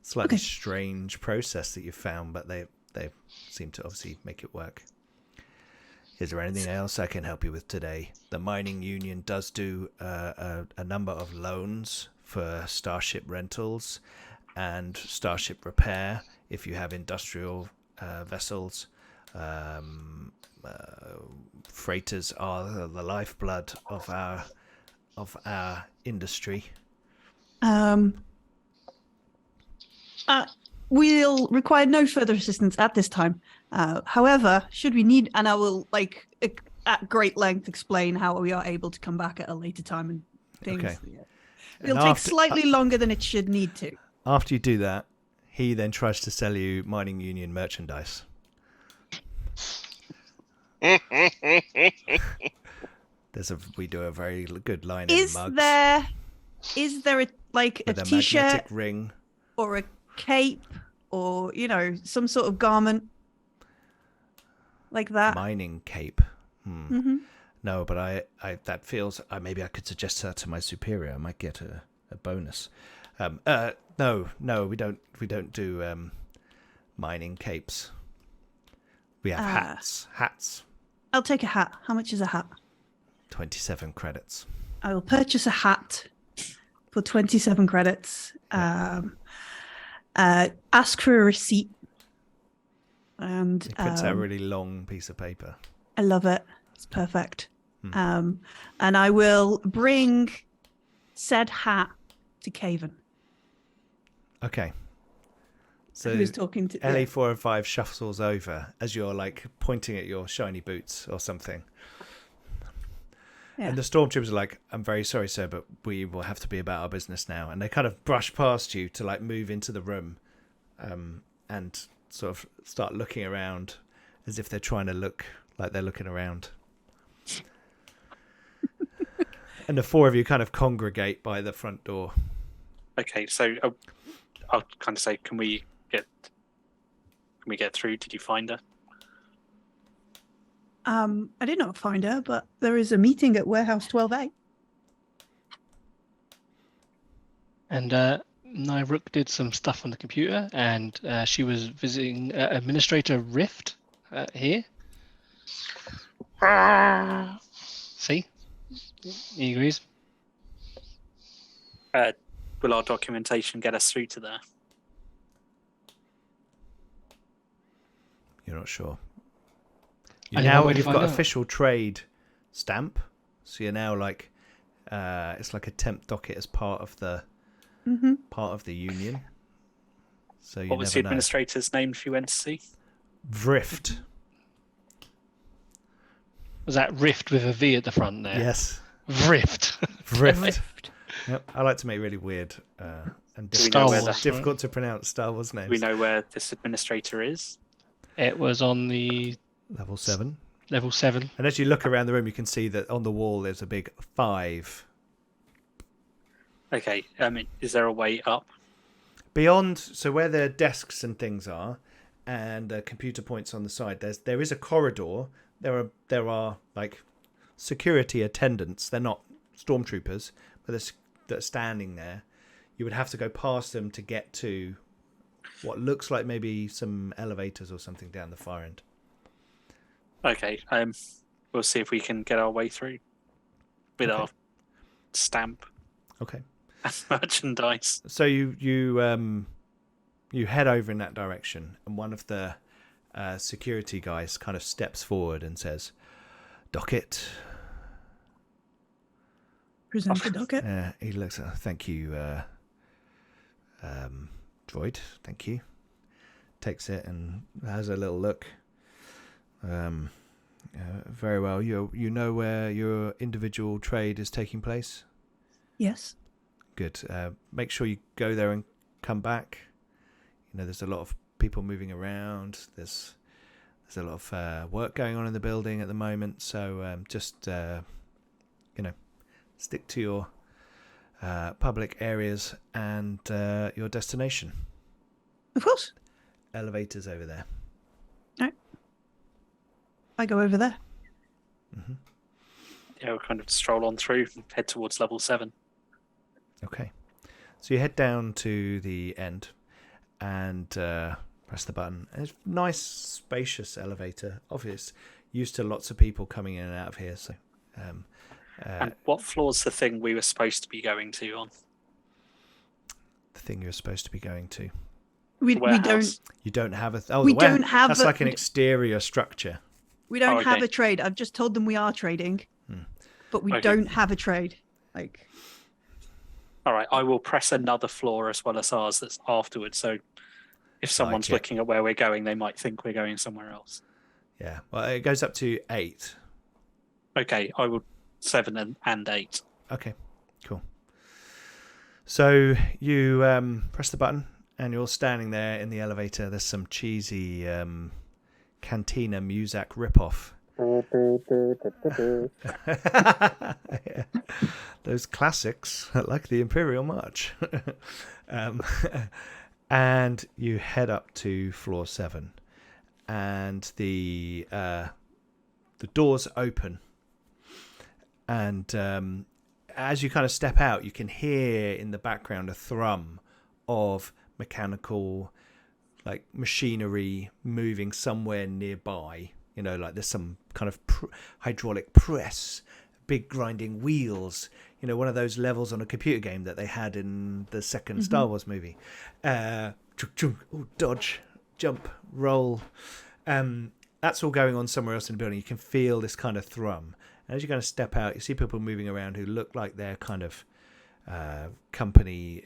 Slightly strange process that you found, but they seem to obviously make it work. Is there anything else I can help you with today? The mining union does do a number of loans for starship rentals and starship repair if you have industrial vessels. Freighters are the lifeblood of our industry. We'll require no further assistance at this time. However, should we need, and I will at great length explain how we are able to come back at a later time and things. Okay. Yeah. It'll take slightly longer than it should need to. After you do that, he then tries to sell you mining union merchandise. We do a very good line in mugs. Is there a with a t-shirt magnetic ring or a cape or some sort of garment like that? mining cape? No, but I that feels maybe I could suggest that to my superior. I might get a bonus. No, we don't do mining capes. We have hats. I'll take a hat. How much is a hat? 27 credits. I will purchase a hat for 27 credits. Ask for a receipt. And He puts out a really long piece of paper. I love it. It's perfect. And I will bring said hat to Caven. Okay. So Who was talking to LA405 shuffles over as you're pointing at your shiny boots or something. Yeah. And the stormtroopers are like, "I'm very sorry, sir, but we will have to be about our business now." And they kind of brush past you to move into the room, and sort of start looking around as if they're trying to look like they're looking around. And the four of you kind of congregate by the front door. Okay, so I'll kind of say, can we get through? Did you find her? I did not find her, but there is a meeting at Warehouse 12A. And Nyrook did some stuff on the computer, and she was visiting Administrator Rift here. See? He agrees. Will our documentation get us through to there? You're not sure. You've got official trade stamp, so you're now it's like a temp docket as part of the union. So what was the administrator's name she went to see? Rift. Was that Rift with a V at the front there? Yes. Rift. Yep. I like to make really weird and difficult to pronounce Star Wars names. Do we know where this administrator is? It was on the level 7. Level 7. And as you look around the room, you can see that on the wall there's a big 5. Okay. Is there a way up? Beyond, so where the desks and things are, and the computer points on the side, there is a corridor. There are security attendants. They're not stormtroopers, but they're standing there. You would have to go past them to get to what looks like maybe some elevators or something down the far end. Okay. We'll see if we can get our way through with our stamp. Okay. And merchandise. So you head over in that direction, and one of the security guys kind of steps forward and says, "Docket." Present the docket. He looks at, "Thank you, droid. Thank you." Takes it and has a little look. Very well. You know where your individual trade is taking place? Yes. Good. Make sure you go there and come back. There's a lot of people moving around. There's a lot of work going on in the building at the moment. So just stick to your public areas and your destination. Of course. Elevators over there. All right. I go over there. Mm-hmm. Yeah, we'll kind of stroll on through, head towards level 7. Okay. So you head down to the end and press the button. And it's a nice, spacious elevator. Obviously, used to lots of people coming in and out of here. So, And what floor's the thing we were supposed to be going to on? the thing you're supposed to be going to. We Warehouse. don't You don't have a. We don't have That's a- like an we d- exterior structure. Oh, have okay. a trade. I've just told them we are trading, but we Okay. don't have a trade. Like, All right, I will press another floor as well as ours that's afterwards. So if someone's it. looking at where we're going, they might think we're going somewhere else. Yeah. Well, it goes up to 8. Okay, I will 7 and 8. Okay. Cool. So you press the button and you're standing there in the elevator. There's some cheesy Cantina Muzak ripoff. Yeah. Those classics like the Imperial March. And you head up to floor 7 and the doors open, and as you kind of step out, you can hear in the background a thrum of mechanical, like machinery moving somewhere nearby. Like there's some kind of hydraulic press, big grinding wheels. One of those levels on a computer game that they had in the second Star Wars movie. Dodge, jump, roll. That's all going on somewhere else in the building. You can feel this kind of thrum. And as you kind of step out, you see people moving around who look like they're kind of company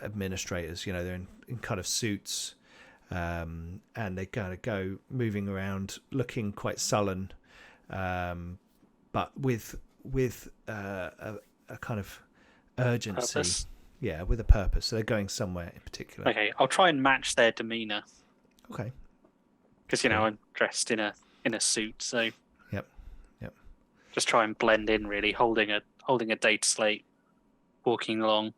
administrators. They're in kind of suits. And they kind of go moving around looking quite sullen, but with a kind of urgency. Purpose. Yeah, with a purpose. So they're going somewhere in particular. Okay, I'll try and match their demeanour Okay. because I'm dressed in a suit, so Yep. just try and blend in. Really, holding a data slate, walking along.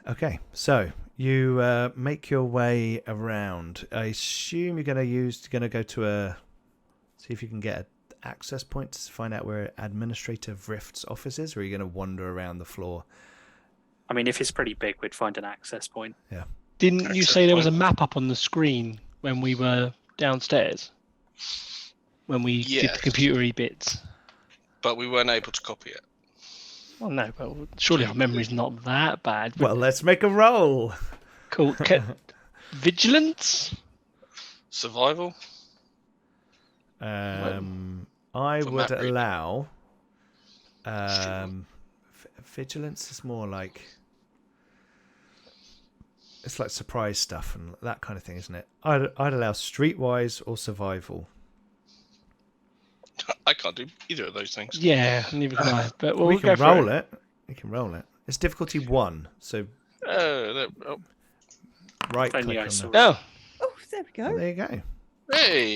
Okay, so you make your way around. I assume you're going to go to see if you can get an access point to find out where Administrator Rift's office is, or are you going to wander around the floor? I mean, if it's pretty big, we'd find an access point. Yeah. Didn't you say there was a map up on the screen when we were downstairs? When we did Yes. the computery bits? But we weren't able to copy it. Well, no, but surely our memory's not that bad. Well, let's make a roll. Cool. Vigilance? Survival? I For would map reading. allow. Vigilance is more like it's like surprise stuff and that kind of thing, isn't it? I'd allow streetwise or survival. I can't do either of those things. Yeah, neither can I. But we'll we go can for roll it. it. We can roll it. It's difficulty 1, so Oh, right Then click you on guys that. Oh, oh, there we Oh, go. there you go. hey!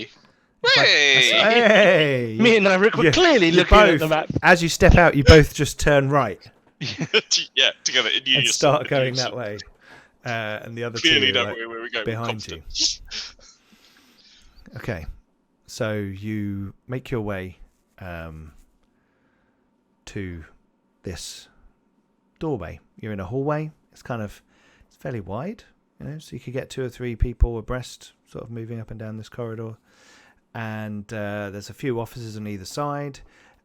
Like- Hey! Hey! me and Rick were You- clearly you looking at both- the map. As you step out, you both just turn right Yeah, together. In and unison. start In going unison. that way, and the other Clearly two know are like where we go. behind you. Okay, so you make your way to this doorway. You're in a hallway. It's fairly wide, so you could get 2 or 3 people abreast, sort of moving up and down this corridor. And there's a few offices on either side,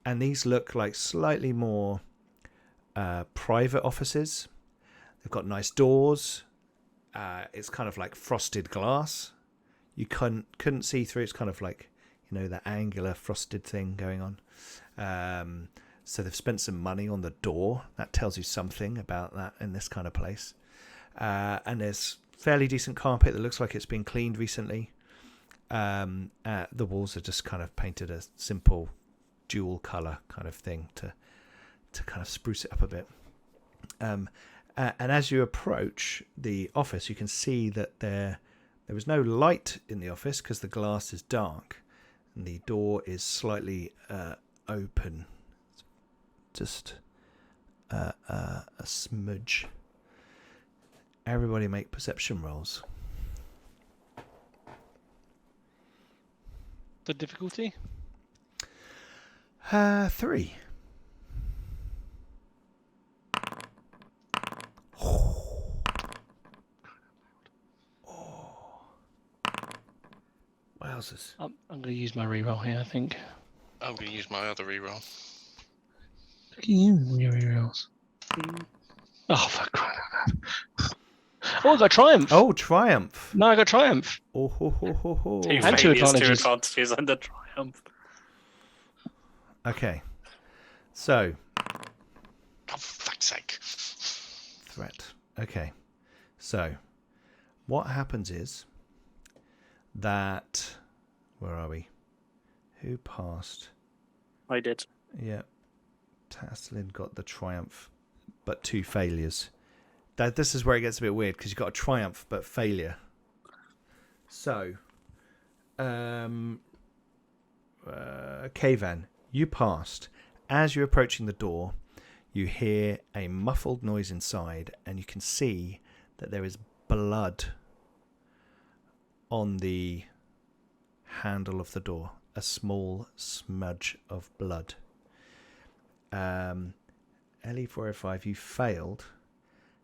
and these look like slightly more private offices. They've got nice doors. It's kind of like frosted glass. You couldn't see through. It's kind of like that angular frosted thing going on. So they've spent some money on the door. That tells you something about that in this kind of place. And there's fairly decent carpet that looks like it's been cleaned recently. The walls are just kind of painted a simple dual color kind of thing to kind of spruce it up a bit. And as you approach the office, you can see that there was no light in the office because the glass is dark and the door is slightly open, just a smudge. Everybody make perception rolls. The difficulty? 3. Wowzers. I'm going to use my reroll here, I think. I'm going to use my other reroll. Look at you and your rerolls. Oh, for crying out loud. Oh, I got triumph. Oh, triumph. No, I got triumph. Oh, ho, ho, ho, ho. Two And two failures, two advantages. advantages, and a triumph. Okay. So, Oh, for fuck's sake. threat. Okay. So, what happens is that... Where are we? Who passed? I did. Yeah. Taslin got the triumph, but 2 failures. This is where it gets a bit weird because you've got a triumph but failure. So, Kavan, you passed. As you're approaching the door, you hear a muffled noise inside, and you can see that there is blood on the handle of the door. A small smudge of blood. LE405, you failed.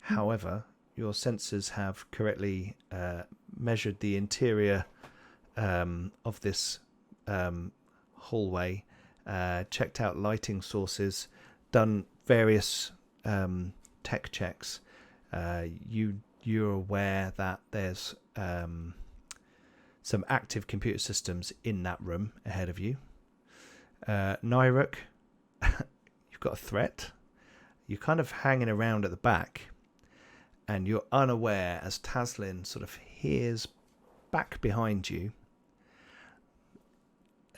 However, your sensors have correctly measured the interior of this hallway, checked out lighting sources, done various tech checks. You're aware that there's some active computer systems in that room ahead of you. Nyruk, you've got a threat. You're kind of hanging around at the back, and you're unaware as Taslin sort of hears back behind you,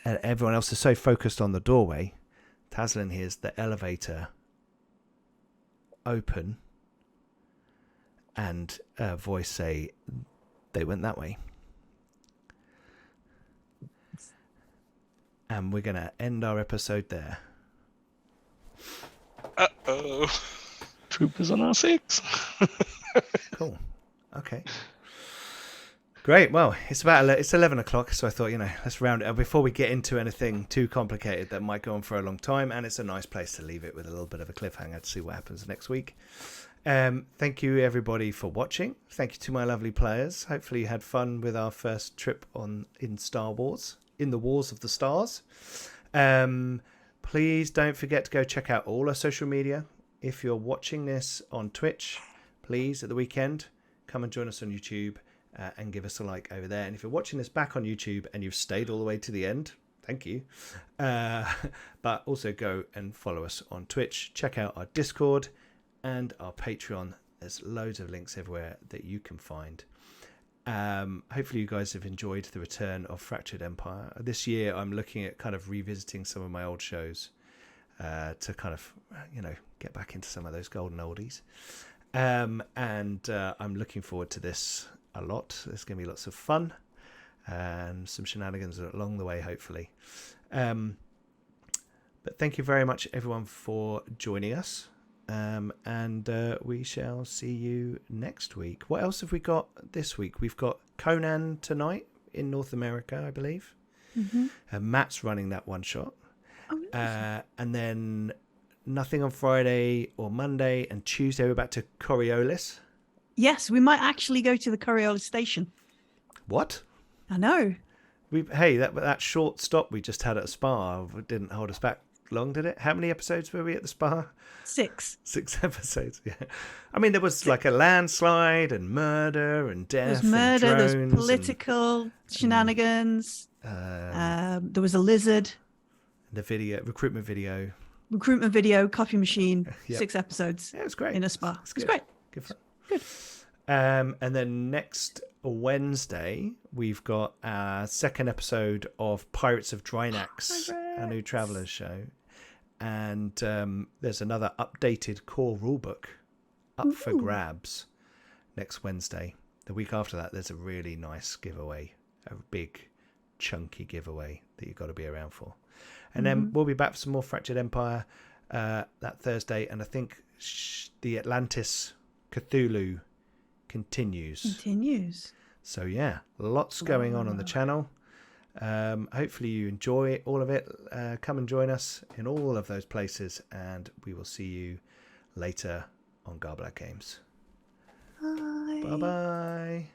and everyone else is so focused on the doorway. Taslin hears the elevator open and a voice say, "They went that way." And we're going to end our episode there. Uh-oh. Troopers on R6. Cool. Okay. Great. Well, it's 11 o'clock, so I thought, let's round it up before we get into anything too complicated that might go on for a long time, and it's a nice place to leave it with a little bit of a cliffhanger to see what happens next week. Thank you, everybody, for watching. Thank you to my lovely players. Hopefully you had fun with our first trip in Star Wars, in the Wars of the Stars. Please don't forget to go check out all our social media. If you're watching this on Twitch, please, at the weekend, come and join us on YouTube and give us a like over there. And if you're watching this back on YouTube and you've stayed all the way to the end, thank you. But also go and follow us on Twitch. Check out our Discord and our Patreon. There's loads of links everywhere that you can find. Hopefully you guys have enjoyed the return of Fractured Empire. This year I'm looking at kind of revisiting some of my old shows to kind of get back into some of those golden oldies, and I'm looking forward to this a lot. There's going to be lots of fun and some shenanigans along the way, hopefully. But thank you very much everyone for joining us. And we shall see you next week. What else have we got this week? We've got Conan tonight in North America, I believe. Mm-hmm. Matt's running that one shot. Oh, nice. And then nothing on Friday or Monday, and Tuesday we're back to Coriolis. Yes, we might actually go to the Coriolis station. What? I know. That short stop we just had at Spa didn't hold us back long, did it? How many episodes were we at the Spa? 6. 6 episodes, yeah. I mean, there was like a landslide and murder and death. There was murder, and there drones was political shenanigans. There was a lizard. The recruitment video, coffee machine. Yep. 6 episodes. Yeah, it was great. In a spa. It's It was good. great. Good fun. Good. And then next Wednesday, we've got our second episode of Pirates of Drynax. our new Travelers show. And there's another updated core rulebook up for grabs next Wednesday. The week after that, there's a really nice giveaway, a big, chunky giveaway that you've got to be around for. And then we'll be back for some more Fractured Empire that Thursday. And I think the Atlantis Cthulhu continues. So, yeah, lots going on the channel. Hopefully you enjoy all of it. Come and join us in all of those places. And we will see you later on Garblack Games. Bye. Bye-bye.